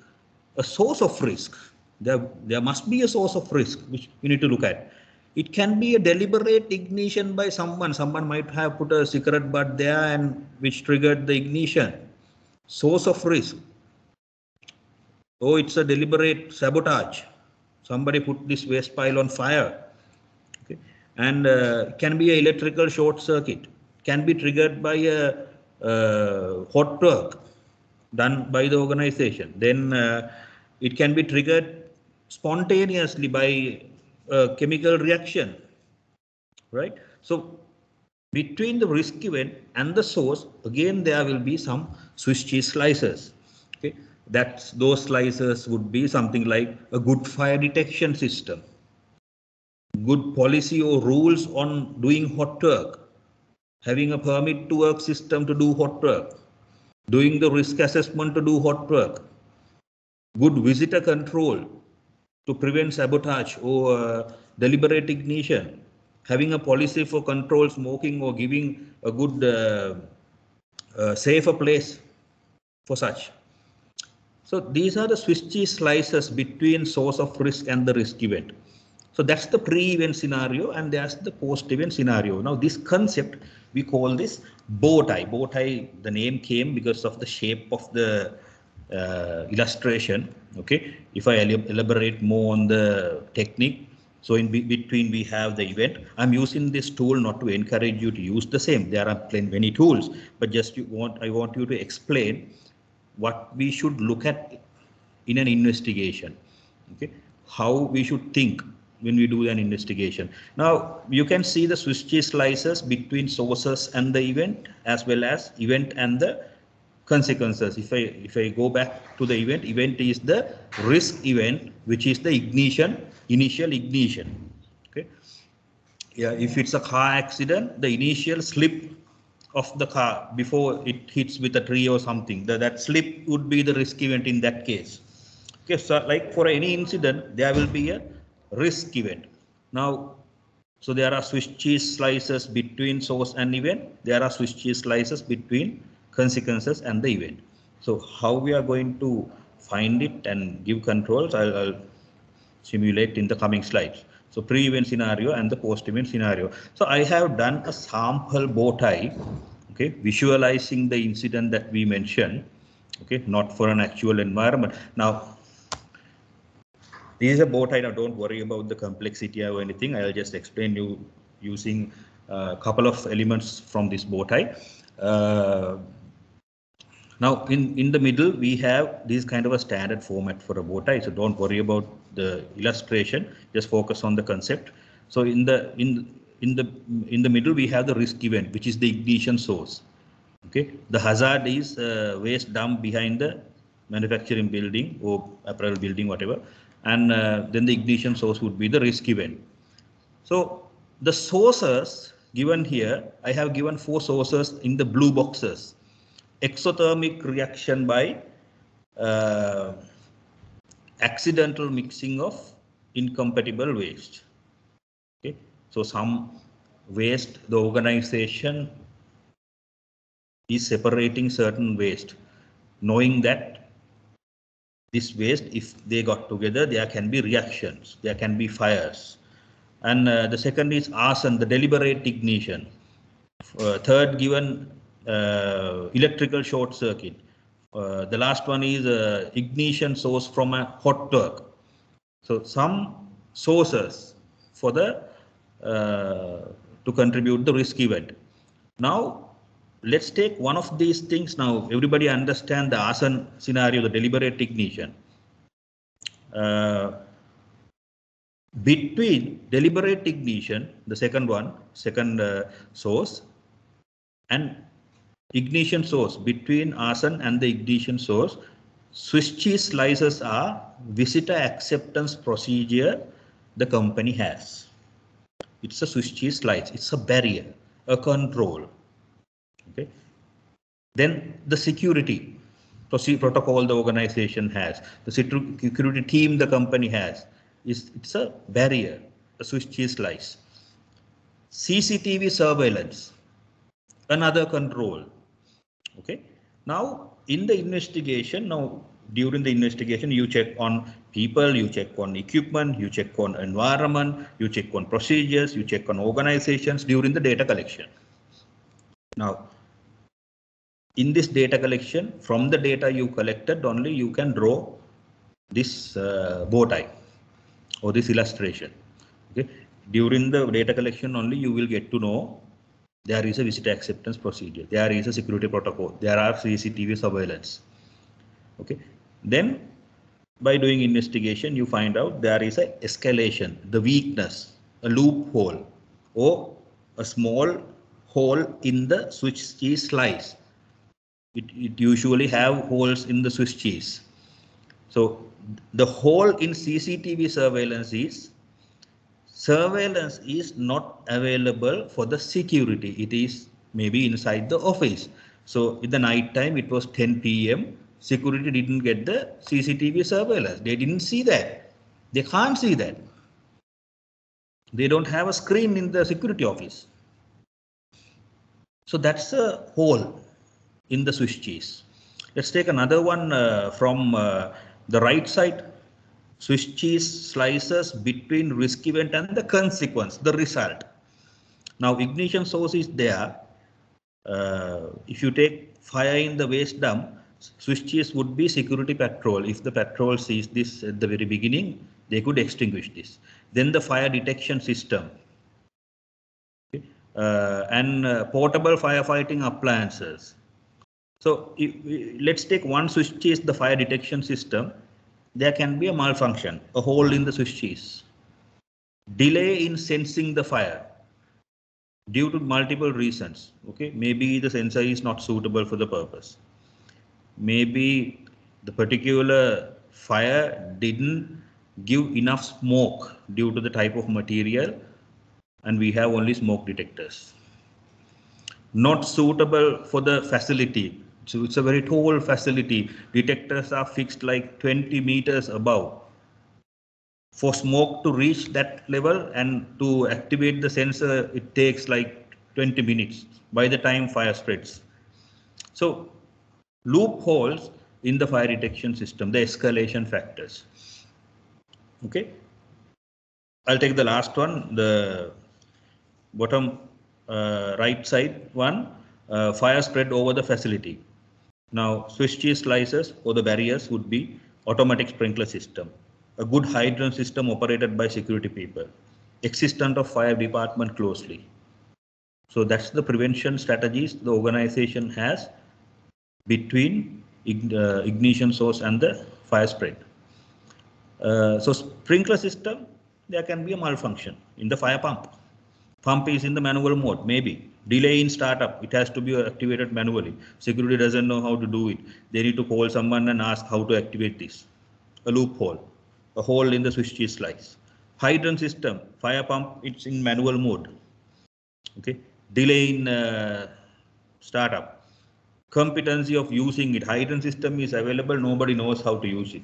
a source of risk. There must be a source of risk which we need to look at. It can be a deliberate ignition by someone. Someone might have put a cigarette butt there and which triggered the ignition. Source of risk. Oh, it's a deliberate sabotage. Somebody put this waste pile on fire. Okay. And can be an electrical short circuit. Can be triggered by a hot work done by the organization. Then it can be triggered spontaneously by a chemical reaction. Right. So between the risk event and the source, again, there will be some Swiss cheese slices. Okay, those slices would be something like a good fire detection system, good policy or rules on doing hot work, having a permit to work system to do hot work, doing the risk assessment to do hot work, good visitor control to prevent sabotage or deliberate ignition, having a policy for control smoking or giving a good safer place for such. So these are the Swiss cheese slices between source of risk and the risk event. So that's the pre-event scenario, and that's the post-event scenario. Now this concept, we call this bow tie. Bow tie, the name came because of the shape of the illustration. Okay, if I elaborate more on the technique, so in between we have the event. I'm using this tool not to encourage you to use the same. There are many tools, but just I want you to explain what we should look at in an investigation. Okay, how we should think when we do an investigation. Now you can see the Swiss cheese slices between sources and the event, as well as event and the consequences. If I go back to the event is the risk event, which is the initial ignition. Okay, yeah, if it's a car accident, the initial slip of the car before it hits with a tree or something, that slip would be the risk event in that case. Okay, so like for any incident, there will be a risk event. Now, so there are Swiss cheese slices between source and event. There are Swiss cheese slices between consequences and the event. So how we are going to find it and give controls, I'll simulate in the coming slides. So pre-event scenario and the post-event scenario. So I have done a sample bow tie, okay, visualizing the incident that we mentioned, okay, not for an actual environment. Now, this is a bow tie. Now, don't worry about the complexity or anything. I'll just explain you using a couple of elements from this bow tie. Now, in the middle, we have this kind of a standard format for a bow tie. So don't worry about the illustration. Just focus on the concept. So in the middle, we have the risk event, which is the ignition source. Okay, the hazard is waste dump behind the manufacturing building or apparel building, whatever, and then the ignition source would be the risk event. So the sources given here, I have given 4 sources in the blue boxes. Exothermic reaction by accidental mixing of incompatible waste. Okay, so some waste, the organization is separating certain waste, knowing that this waste, if they got together, there can be reactions, there can be fires. And the second is arson, the deliberate ignition. Third given, electrical short circuit. The last one is ignition source from a hot work. So some sources for the to contribute the risk event. Now let's take one of these things. Now everybody understand the arson scenario, the deliberate ignition. Between deliberate ignition, the second source, and ignition source, between arson and the ignition source, Swiss cheese slices are visitor acceptance procedure the company has. It's a Swiss cheese slice. It's a barrier, a control. Okay. Then the security protocol the organization has, the security team the company has, it's a barrier, a Swiss cheese slice. CCTV surveillance, another control. Okay. Now in the investigation, during the investigation, you check on people, you check on equipment, you check on environment, you check on procedures, you check on organizations during the data collection. Now, in this data collection, from the data you collected only, you can draw this bow tie or this illustration. Okay. During the data collection only, you will get to know there is a visitor acceptance procedure, there is a security protocol, there are CCTV surveillance. Okay. Then by doing investigation, you find out there is a escalation, the weakness, a loophole, or a small hole in the Swiss cheese slice. It usually have holes in the Swiss cheese. So the hole in CCTV surveillance is not available for the security. It is maybe inside the office. So in the night time, it was 10 p.m. Security didn't get the CCTV surveillance. They didn't see that. They can't see that. They don't have a screen in the security office. So that's a hole in the Swiss cheese. Let's take another one from the right side. Swiss cheese slices between risk event and the consequence, the result. Now ignition source is there. If you take fire in the waste dump, Swiss cheese would be security patrol. If the patrol sees this at the very beginning, they could extinguish this. Then the fire detection system. Okay. And portable firefighting appliances. So let's take one Swiss cheese, the fire detection system. There can be a malfunction, a hole in the Swiss cheese. Delay in sensing the fire due to multiple reasons. Okay, maybe the sensor is not suitable for the purpose. Maybe the particular fire didn't give enough smoke due to the type of material, and we have only smoke detectors. Not suitable for the facility. So it's a very tall facility. Detectors are fixed like 20 meters above. For smoke to reach that level and to activate the sensor, it takes like 20 minutes by the time fire spreads. So loopholes in the fire detection system, the escalation factors. Okay, I'll take the last one, the bottom right side one, fire spread over the facility. Now, Swiss cheese slices or the barriers would be automatic sprinkler system, a good hydrant system operated by security people, existent of fire department closely. So that's the prevention strategies the organization has between ignition source and the fire spread. So sprinkler system, there can be a malfunction in the fire pump. Pump is in the manual mode, maybe. Delay in startup, it has to be activated manually. Security doesn't know how to do it. They need to call someone and ask how to activate this. A loophole, a hole in the switch cheese slice. Hydrant system, fire pump, it's in manual mode. Okay, delay in startup. Competency of using it, hydrant system is available, nobody knows how to use it.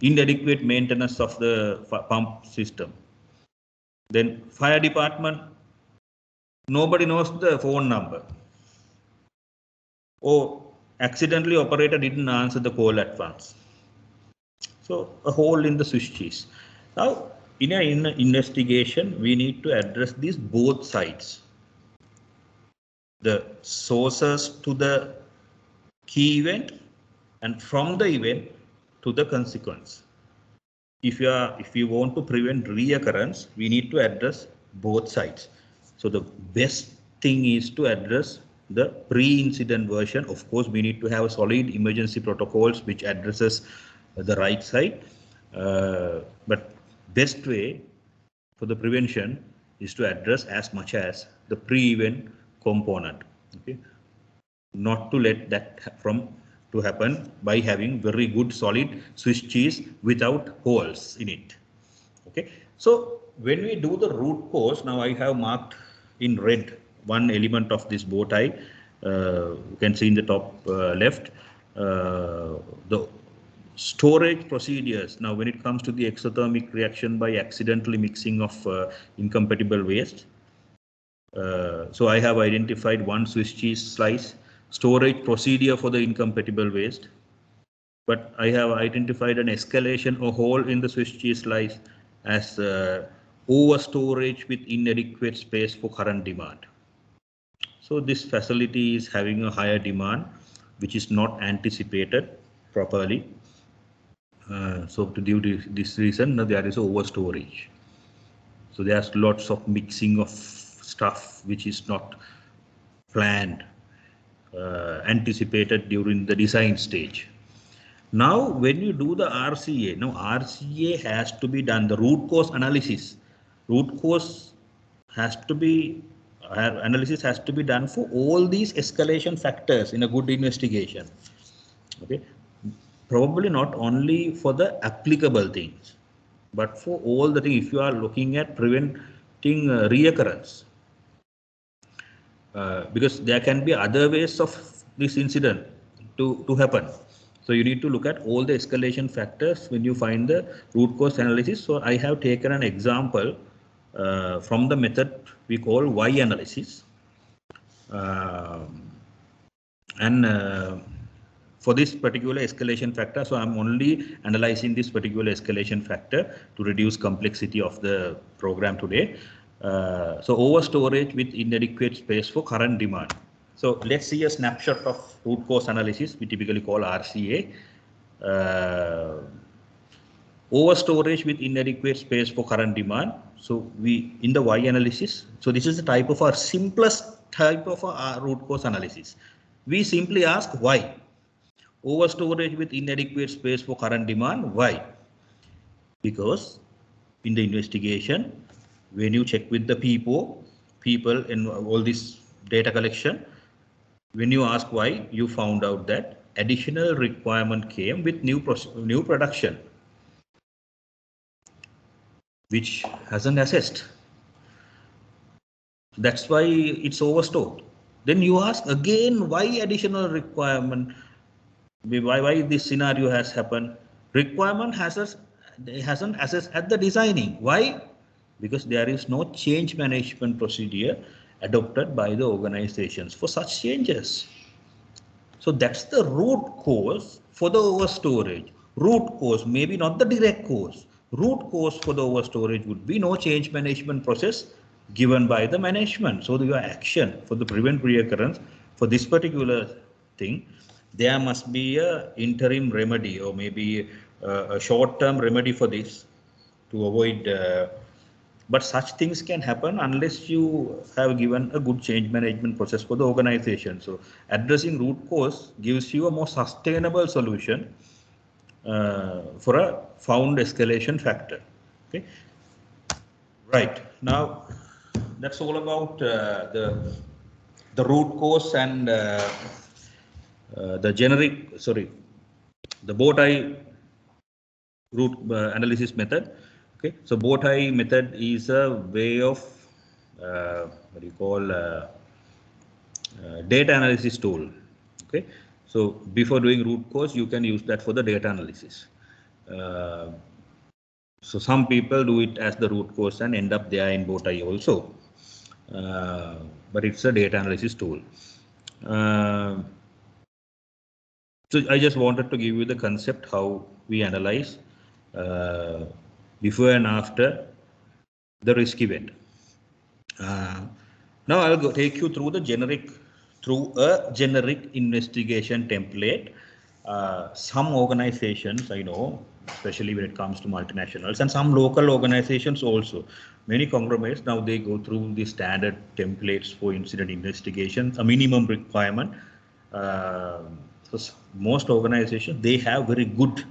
Inadequate maintenance of the pump system. Then fire department, nobody knows the phone number. Or accidentally operator didn't answer the call at once. So a hole in the switch cheese. Now in an investigation, we need to address these both sides. The sources to the key event and from the event to the consequence. If you want to prevent reoccurrence, we need to address both sides. So the best thing is to address the pre-incident version. Of course, we need to have solid emergency protocols which addresses the right side. But best way for the prevention is to address as much as the pre-event component. Okay, not to let that to happen by having very good solid Swiss cheese without holes in it. Okay, so when we do the root cause, now I have marked in red one element of this bow tie. You can see in the top left the storage procedures. Now when it comes to the exothermic reaction by accidentally mixing of incompatible waste, so I have identified one Swiss cheese slice storage procedure for the incompatible waste, but I have identified an escalation or hole in the Swiss cheese slice as over storage with inadequate space for current demand. So this facility is having a higher demand, which is not anticipated properly. So due to this reason, there is over storage. So there's lots of mixing of stuff which is not planned, anticipated during the design stage. Now, when you do the RCA, now RCA has to be done, the root cause analysis. Root cause has to be, analysis has to be done for all these escalation factors in a good investigation. Okay, probably not only for the applicable things, but for all the things, if you are looking at preventing reoccurrence. Because there can be other ways of this incident to happen. So you need to look at all the escalation factors when you find the root cause analysis. So I have taken an example from the method we call Y analysis. For this particular escalation factor, so I'm only analyzing this particular escalation factor to reduce complexity of the program today. So over storage with inadequate space for current demand. So let's see a snapshot of root cause analysis, we typically call RCA. Over storage with inadequate space for current demand. So we in the Y analysis, so this is the type of our simplest type of our root cause analysis. We simply ask why. Over storage with inadequate space for current demand, why? Because in the investigation, when you check with the people in all this data collection, when you ask why, you found out that additional requirement came with new production, which hasn't assessed. That's why it's overstored. Then you ask again, why additional requirement? Why this scenario has happened? Requirement hasn't assessed at the designing. Why? Because there is no change management procedure adopted by the organizations for such changes. So that's the root cause for the overstorage. Root cause, maybe not the direct cause. Root cause for the overstorage would be no change management process given by the management. So your action for the prevent reoccurrence for this particular thing, there must be a interim remedy or maybe a short-term remedy for this to avoid but such things can happen unless you have given a good change management process for the organization. So addressing root cause gives you a more sustainable solution for a found escalation factor. Okay. Right. Now that's all about the root cause and the generic, sorry, the bow tie root analysis method. Okay, so bow tie method is a way of what do you call data analysis tool. Okay, so before doing root cause, you can use that for the data analysis. Uh, so some people do it as the root cause and end up there in bow tie also, but it's a data analysis tool. So I just wanted to give you the concept how we analyze before and after the risk event. Now I'll take you through a generic investigation template. Some organizations I know, especially when it comes to multinationals and some local organizations also, many conglomerates now they go through the standard templates for incident investigation, a minimum requirement. So most organizations they have very good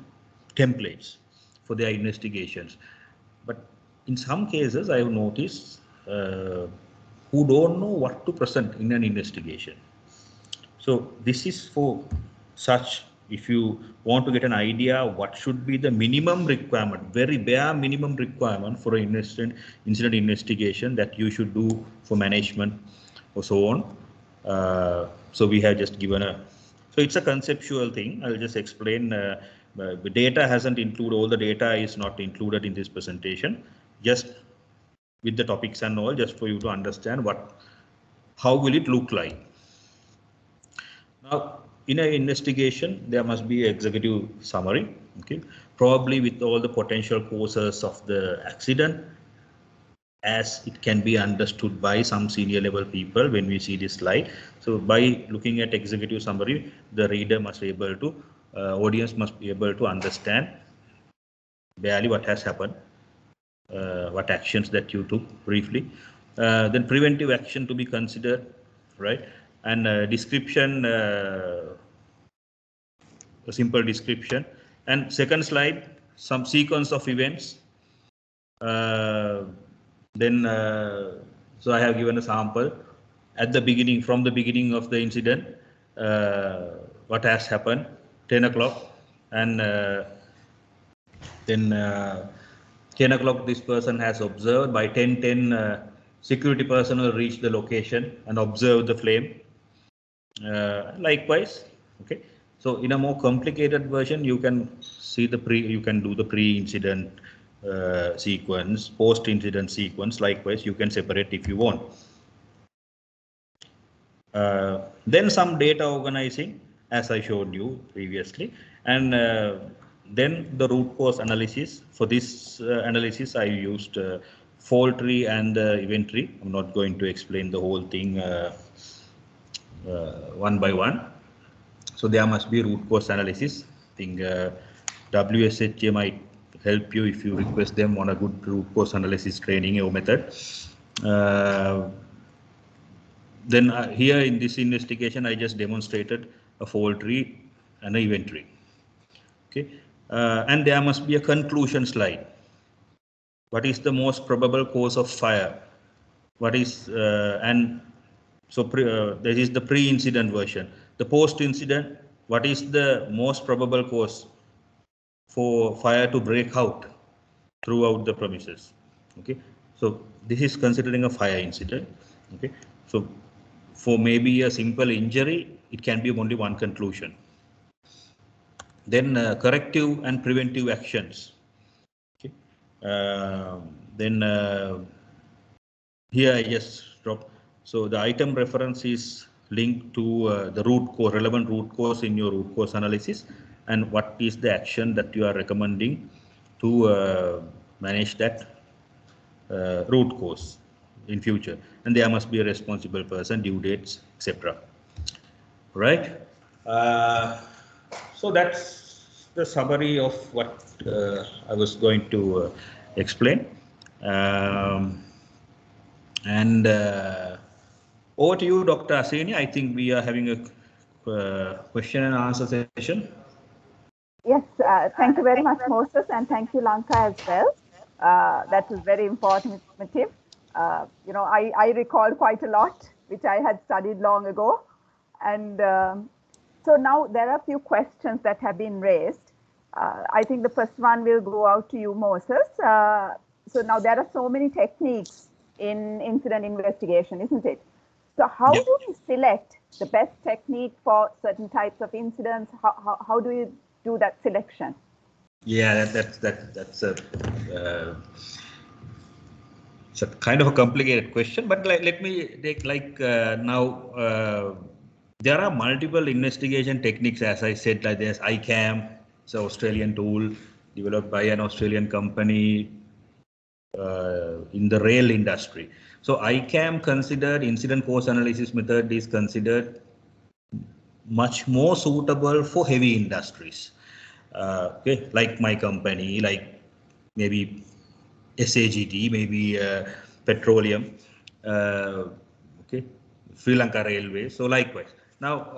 templates for their investigations, but in some cases I have noticed who don't know what to present in an investigation. So this is for such, if you want to get an idea what should be the minimum requirement, very bare minimum requirement for an incident investigation that you should do for management or so on. So we have just given so it's a conceptual thing. I'll just explain. The data hasn't included, all the data is not included in this presentation, just with the topics and all, just for you to understand how will it look like. Now, in an investigation, there must be an executive summary, okay, probably with all the potential causes of the accident, as it can be understood by some senior level people when we see this slide. So by looking at executive summary, the reader must be able to, audience must be able to understand barely what has happened, what actions that you took briefly, then preventive action to be considered, right? And description, a simple description. And second slide, some sequence of events. Then, so I have given a sample at the beginning, from the beginning of the incident, what has happened, 10 o'clock, and then 10 o'clock this person has observed. By 10:10 security personnel reached the location and observed the flame. Likewise, okay, so in a more complicated version you can see you can do the pre-incident sequence, post-incident sequence. Likewise, you can separate if you want. Then some data organizing, as I showed you previously, and then the root cause analysis. For this analysis, I used fault tree and event tree. I'm not going to explain the whole thing one by one. So there must be root cause analysis. I think WSHA might help you if you request them on a good root cause analysis training or method. Then here in this investigation, I just demonstrated a fault tree and an event tree. Okay, and there must be a conclusion slide. What is the most probable cause of fire? What is and so this is the pre-incident version. The post-incident, what is the most probable cause for fire to break out throughout the premises? Okay, so this is considering a fire incident. Okay, so for maybe a simple injury, it can be only one conclusion. Then corrective and preventive actions. Okay. Then here I just drop. So the item reference is linked to the root cause, relevant root cause in your root cause analysis, and what is the action that you are recommending to manage that root cause in future. And there must be a responsible person, due dates, etc. Right? So that's the summary of what I was going to explain. And over to you, Dr. Aseni. I think we are having a question and answer session. Yes, thank you very much, Moses, and thank you, Lanka, as well. That was very informative. You know, I recall quite a lot, which I had studied long ago. And so now there are a few questions that have been raised. I think the first one will go out to you, Moses. So now there are so many techniques in incident investigation, isn't it? So how do we select the best technique for certain types of incidents? How do you do that selection? Yeah, that's it's a kind of a complicated question, but let me take now. There are multiple investigation techniques, as I said, like there's ICAM, it's an Australian tool developed by an Australian company in the rail industry. So ICAM considered incident cause analysis method is considered much more suitable for heavy industries. Okay, like my company, like maybe SAGT, maybe petroleum, okay, Sri Lanka Railway. So likewise, now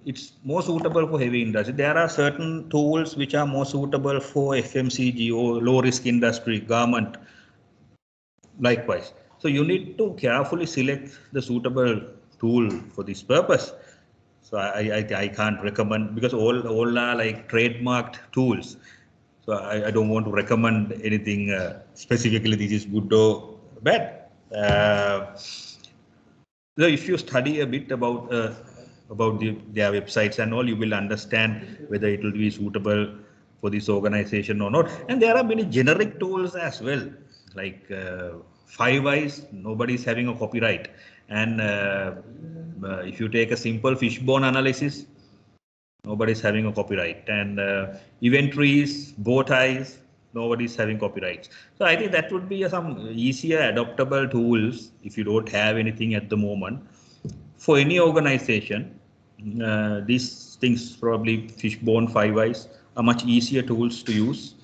it's more suitable for heavy industry. There are certain tools which are more suitable for FMCG or low risk industry, garment. Likewise, so you need to carefully select the suitable tool for this purpose. So I can't recommend, because all are like trademarked tools. So I don't want to recommend anything specifically. This is good or bad. So if you study a bit about their websites and all, you will understand whether it will be suitable for this organization or not. And there are many generic tools as well, like Five Eyes. Nobody is having a copyright. And if you take a simple fishbone analysis, nobody's having a copyright. And event trees, bow ties, nobody's having copyrights. So I think that would be some easier adoptable tools if you don't have anything at the moment. For any organization, these things, probably fishbone, Five Eyes, are much easier tools to use.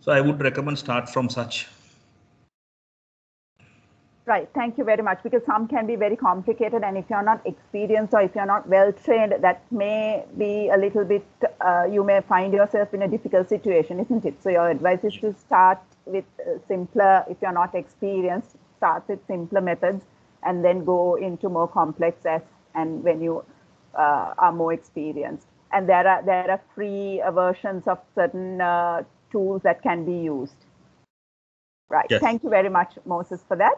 So I would recommend start from such. Right, thank you very much, because some can be very complicated, and if you're not experienced or if you're not well trained, that may be a little bit, you may find yourself in a difficult situation, isn't it? So your advice is to start with simpler, if you're not experienced, start with simpler methods and then go into more complex and when you are more experienced. And there are free versions of certain tools that can be used. Right, yes. Thank you very much, Moses, for that.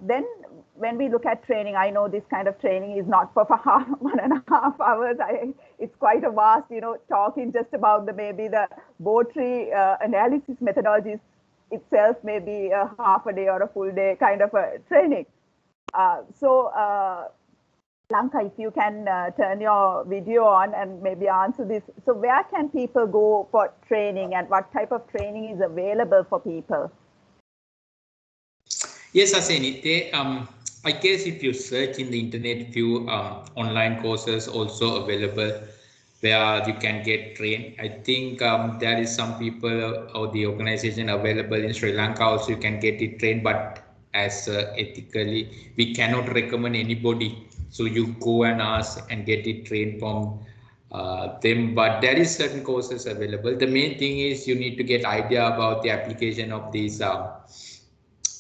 Then when we look at training, I know this kind of training is not for 1.5 hours. It's quite a vast, talking just about maybe the board tree analysis methodologies itself, maybe a half a day or a full day kind of a training. Lanka, if you can turn your video on and maybe answer this. So where can people go for training, and what type of training is available for people? Yes, Aseni, I guess if you search in the internet, few online courses also available where you can get trained. I think there is some people or the organization available in Sri Lanka also you can get it trained, but as ethically, we cannot recommend anybody. So you go and ask and get it trained from them, but there is certain courses available. The main thing is you need to get idea about the application of these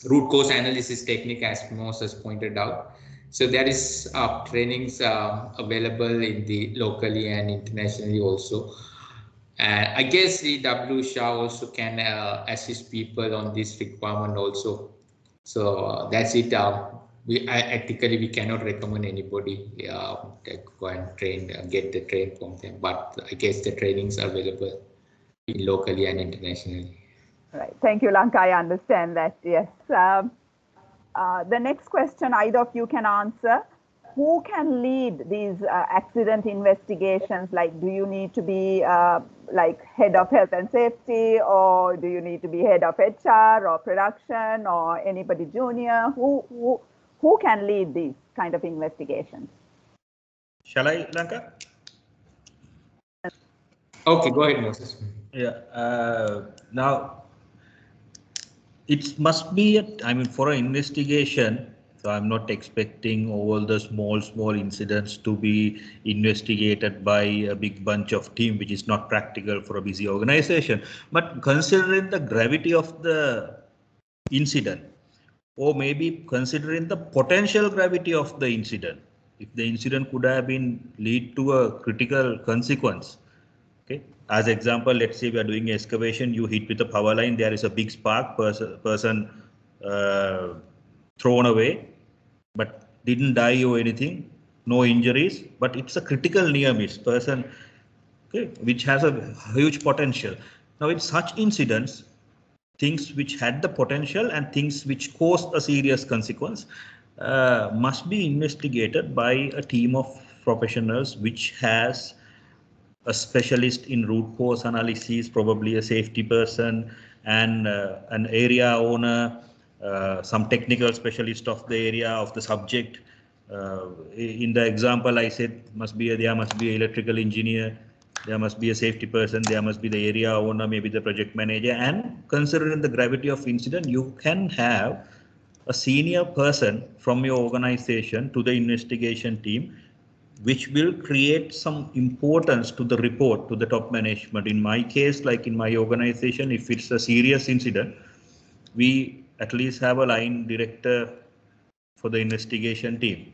root cause analysis technique, as Moses pointed out. So there is trainings available in the locally and internationally also. And I guess the W Shah also can assist people on this requirement also. So that's it. ethically we cannot recommend anybody to go and train, get the train from them. But I guess the trainings are available locally and internationally. Right. Thank you, Lanka. I understand that. Yes. The next question either of you can answer. Who can lead these accident investigations? Like, do you need to be like head of health and safety, or do you need to be head of HR or production, or anybody junior? Who can lead these kind of investigations? Shall I, Lanka? Okay, go ahead, Moses. Yeah. Now, it must be, I mean, for an investigation, so I'm not expecting all the small incidents to be investigated by a big bunch of team, which is not practical for a busy organization. But considering the gravity of the incident, or maybe considering the potential gravity of the incident, if the incident could have been lead to a critical consequence. Okay, as example, let's say we are doing excavation, you hit with a power line, there is a big spark, person thrown away, but didn't die or anything, no injuries, but it's a critical near miss person, okay, which has a huge potential. Now, in such incidents, things which had the potential and things which caused a serious consequence must be investigated by a team of professionals which has a specialist in root cause analysis, probably a safety person and an area owner, some technical specialist of the area of the subject. In the example I said, there must be an electrical engineer, there must be a safety person, there must be the area owner, maybe the project manager, and considering the gravity of incident, you can have a senior person from your organization to the investigation team, which will create some importance to the report to the top management. In my case, like in my organization, if it's a serious incident, we at least have a line director for the investigation team,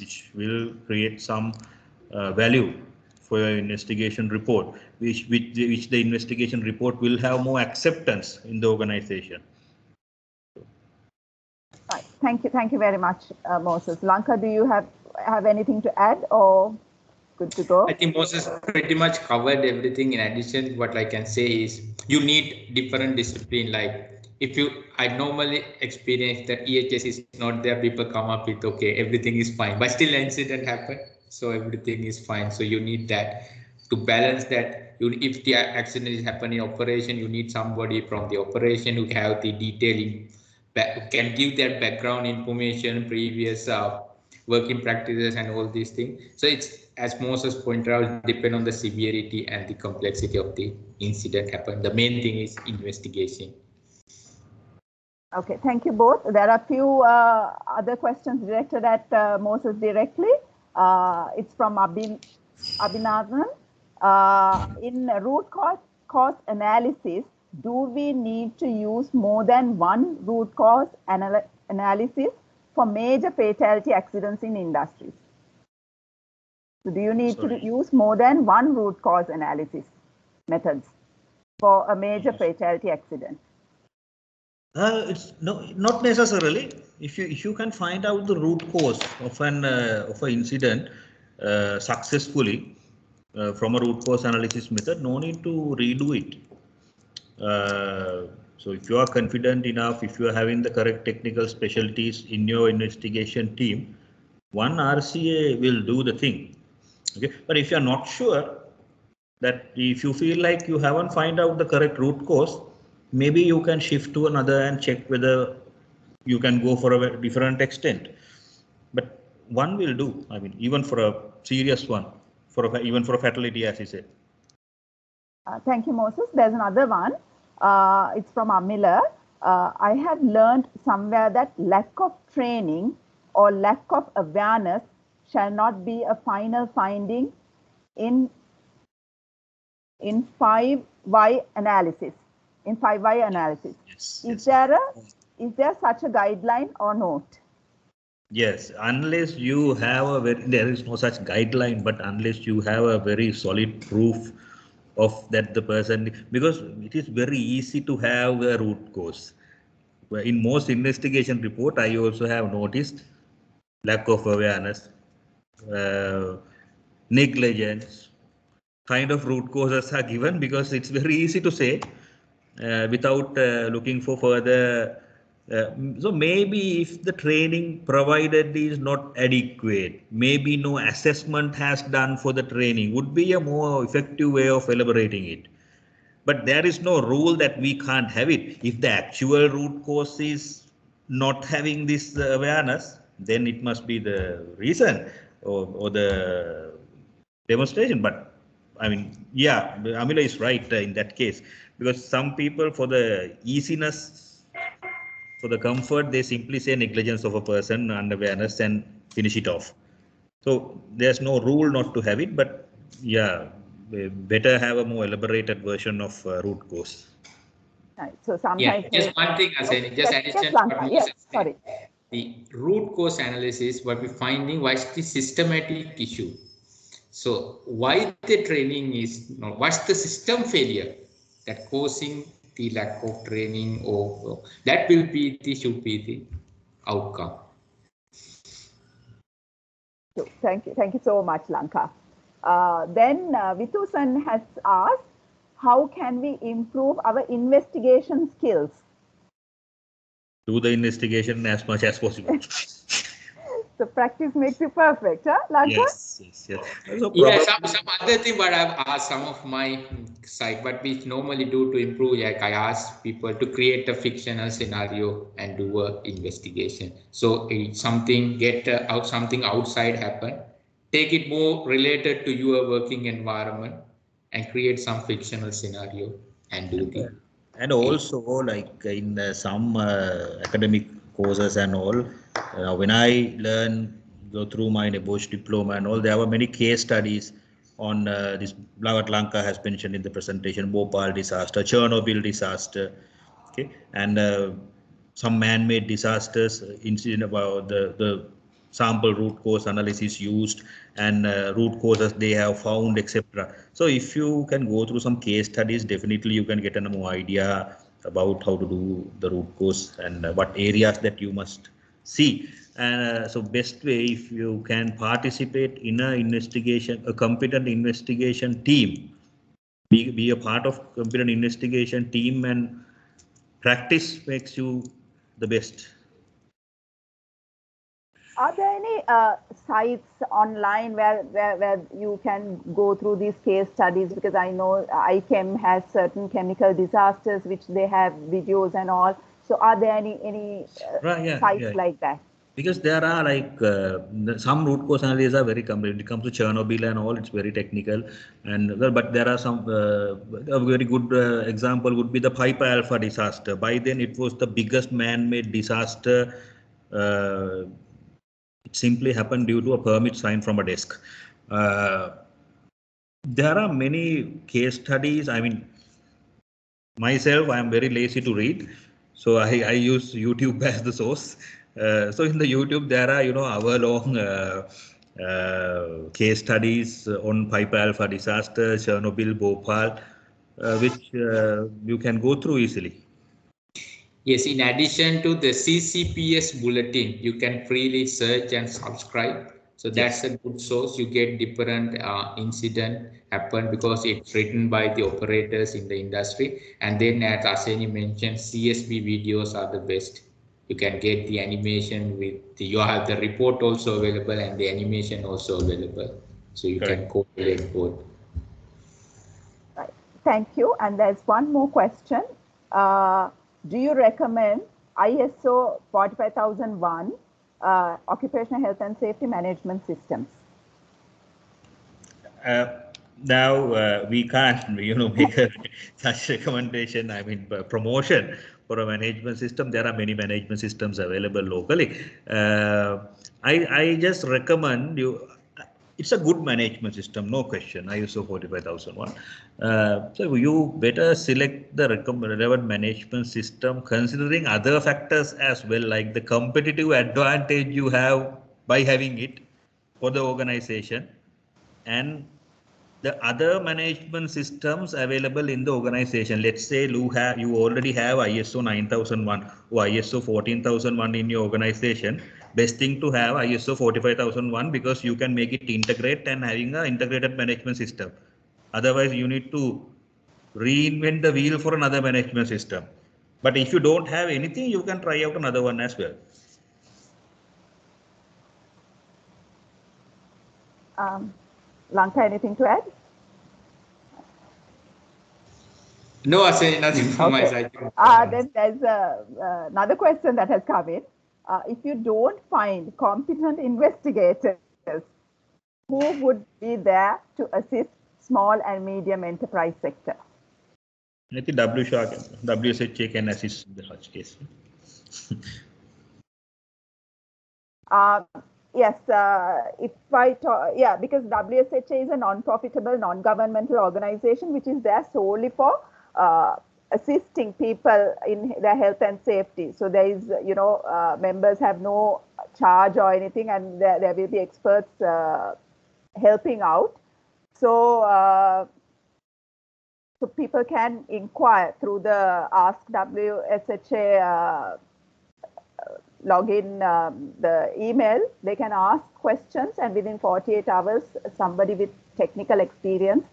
which will create some value for your investigation report, which the investigation report will have more acceptance in the organization. Right. Thank you very much, Moses. Lanka, do you have anything to add, or good to go? I think Moses pretty much covered everything. In addition, what I can say is you need different discipline. Like I normally experience that EHS is not there, people come up with, okay, everything is fine, but still an incident happened. So everything is fine. So you need that to balance that. If the accident is happening in operation, you need somebody from the operation who have the detailing, can give that background information, previous working practices and all these things. So it's, as Moses pointed out, depend on the severity and the complexity of the incident happen. The main thing is investigation. Okay, thank you both. There are a few other questions directed at Moses directly. It's from Abhinandan. In root cause analysis, do we need to use more than one root cause analysis for major fatality accidents in industries? So do you need to use more than one root cause analysis methods for a major fatality accident? It's not necessarily. If you can find out the root cause of an incident successfully from a root cause analysis method, no need to redo it. So if you are confident enough, if you are having the correct technical specialties in your investigation team, one RCA will do the thing. Okay, but if you are not sure, that if you feel like you haven't find out the correct root cause, maybe you can shift to another and check whether you can go for a different extent. But one will do. I mean, even for a serious one, even for a fatality, as you said. Thank you, Moses. There's another one. It's from Amila. I have learned somewhere that lack of training or lack of awareness shall not be a final finding in 5Y analysis. In 5Y analysis, Yes, is there such a guideline or not? Yes, unless you have there is no such guideline, but unless you have a very solid proof of that the person, because it is very easy to have a root cause. In most investigation report, I also have noticed lack of awareness, negligence, kind of root causes are given, because it's very easy to say without looking for further. So maybe if the training provided is not adequate, maybe no assessment has done for the training, would be a more effective way of elaborating it. But there is no rule that we can't have it. If the actual root cause is not having this awareness, then it must be the reason, or the demonstration. But I mean, yeah, Amila is right in that case, because some people, for the easiness, for the comfort, they simply say negligence of a person, unawareness, and finish it off. So there's no rule not to have it, but yeah, better have a more elaborated version of root cause. Right. So Yeah, sometimes just one thing, Asani, just addition to what you yes, said. sorry. The root cause analysis, what we're finding, what's the systematic issue. So why the training is, what's the system failure that causing the lack of training, or that will be the, should be the outcome. Thank you so much, Lanka. Then Vitusan has asked, how can we improve our investigation skills? Do the investigation as much as possible. So practice makes you perfect, huh, Lanka? Yes. So yeah, some other thing, but I've asked some of my side, but we normally do to improve, like I ask people to create a fictional scenario and do a investigation. So it's something, get out something outside happen, take it more related to your working environment and create some fictional scenario and do the. And also, like in some academic courses and all, when I learn, go through my Bosch diploma and all, there were many case studies on this. Blavat Lanka has mentioned in the presentation, Bhopal disaster, Chernobyl disaster, okay, and some man-made disasters, incident about the sample root cause analysis used, and root causes they have found, etc. So if you can go through some case studies, definitely you can get a more idea about how to do the root cause and what areas that you must see. And so best way, if you can participate in a investigation, a competent investigation team, be a part of competent investigation team, and practice makes you the best. Are there any sites online where you can go through these case studies? Because I know IChem has certain chemical disasters which they have videos and all. So are there any sites like that? Because there are like some root cause analyses are very complex. When it comes to Chernobyl and all, it's very technical. And but there are some a very good example would be the Piper Alpha disaster. By then, it was the biggest man-made disaster. It simply happened due to a permit signed from a desk. There are many case studies. I mean, myself, I am very lazy to read, so I use YouTube as the source. So in the YouTube, there are hour-long case studies on Piper Alpha disaster, Chernobyl, Bhopal, which you can go through easily. Yes, in addition to the CCPS bulletin, you can freely search and subscribe. So that's a good source. You get different incident happen because it's written by the operators in the industry. And then as Aseni mentioned, CSB videos are the best. You can get the animation you have the report also available and the animation also available. So you can correlate both. Right. Thank you. And there's one more question. Do you recommend ISO 45001 occupational health and safety management systems? Now we can't, make a such recommendation. I mean, promotion for a management system. There are many management systems available locally. I just recommend you. It's a good management system, no question. ISO 45001. So you better select the relevant management system, considering other factors as well, like the competitive advantage you have by having it for the organization, and the other management systems available in the organization. Let's say you already have ISO 9001 or ISO 14001 in your organization, best thing to have ISO 45001 because you can make it integrate and having an integrated management system. Otherwise, you need to reinvent the wheel for another management system. But if you don't have anything, you can try out another one as well. Lanka, anything to add? No, I say nothing from my side. Then there's another question that has come in. If you don't find competent investigators, who would be there to assist small and medium enterprise sector? I think WSHA can assist in the such case. Yes, if I talk, yeah, because WSHA is a non-profitable, non-governmental organization which is there solely for assisting people in their health and safety. So there is, members have no charge or anything, and there will be experts helping out. So, so people can inquire through the Ask WSHA login, the email. They can ask questions, and within 48 hours, somebody with technical experience,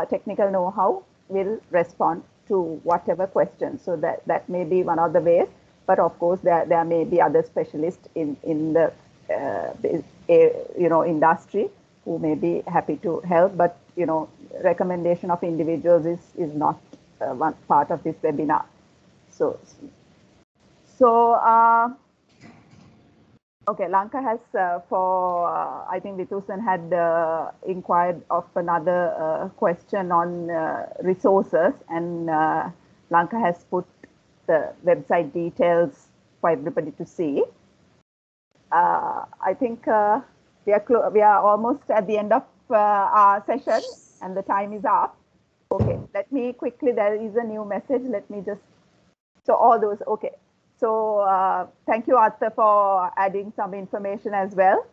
technical know-how will respond to whatever question. So that may be one of the ways. But of course, there may be other specialists in the industry who may be happy to help. But recommendation of individuals is not one part of this webinar. Okay, Lanka has I think Vitusan had inquired of another question on resources, and Lanka has put the website details for everybody to see. I think we are almost at the end of our session, and the time is up. Okay, let me quickly, there is a new message. Let me just, so all those, okay. So thank you, Arthur, for adding some information as well.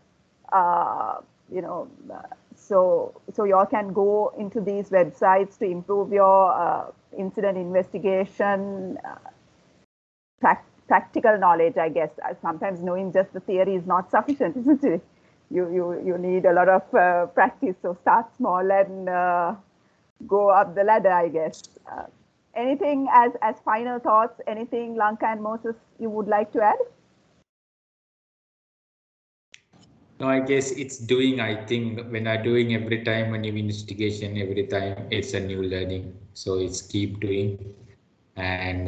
So you all can go into these websites to improve your incident investigation, practical knowledge, I guess. Sometimes knowing just the theory is not sufficient, isn't it? You need a lot of practice. So start small and go up the ladder, I guess. Anything as final thoughts, anything, Lanka and Moses, you would like to add? No, I guess it's doing, I think when I'm doing every time a new investigation, every time it's a new learning. So it's keep doing and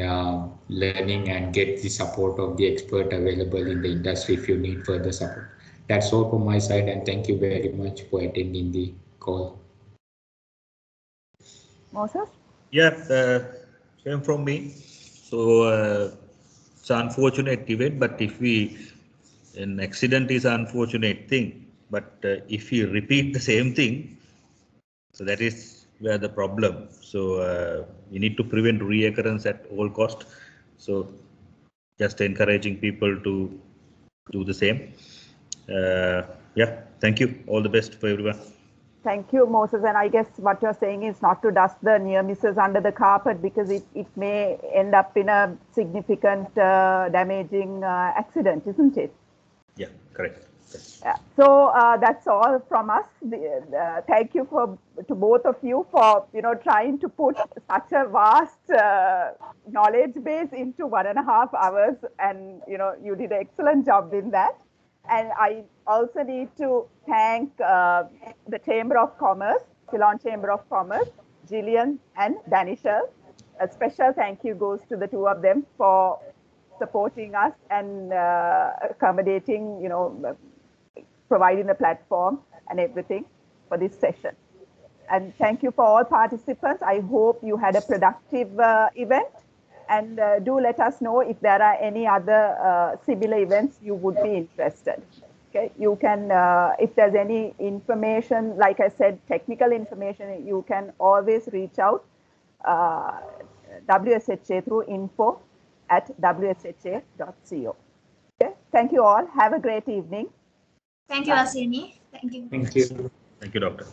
learning and get the support of the expert available in the industry if you need further support. That's all from my side, and thank you very much for attending the call. Moses? Yeah, same from me. So it's an unfortunate event, but an accident is an unfortunate thing. But if you repeat the same thing, so that is where the problem. So you need to prevent reoccurrence at all cost. So just encouraging people to do the same. Yeah, thank you. All the best for everyone. Thank you, Moses. And I guess what you're saying is not to dust the near misses under the carpet, because it may end up in a significant damaging accident, isn't it? Yeah, correct. Yeah. So that's all from us. Thank you to both of you for trying to put such a vast knowledge base into 1.5 hours, and you did an excellent job in that. And I also need to thank the Chamber of Commerce, Ceylon Chamber of Commerce, Gillian and Danishel. A special thank you goes to the two of them for supporting us and accommodating, providing the platform and everything for this session. And thank you for all participants. I hope you had a productive event, and do let us know if there are any other similar events you would be interested. Okay, you can, if there's any information, like I said, technical information, you can always reach out WSHA through info@wsha.co. Okay, thank you all. Have a great evening. Thank you, Asini. Thank you. Thank you. Thank you, Doctor.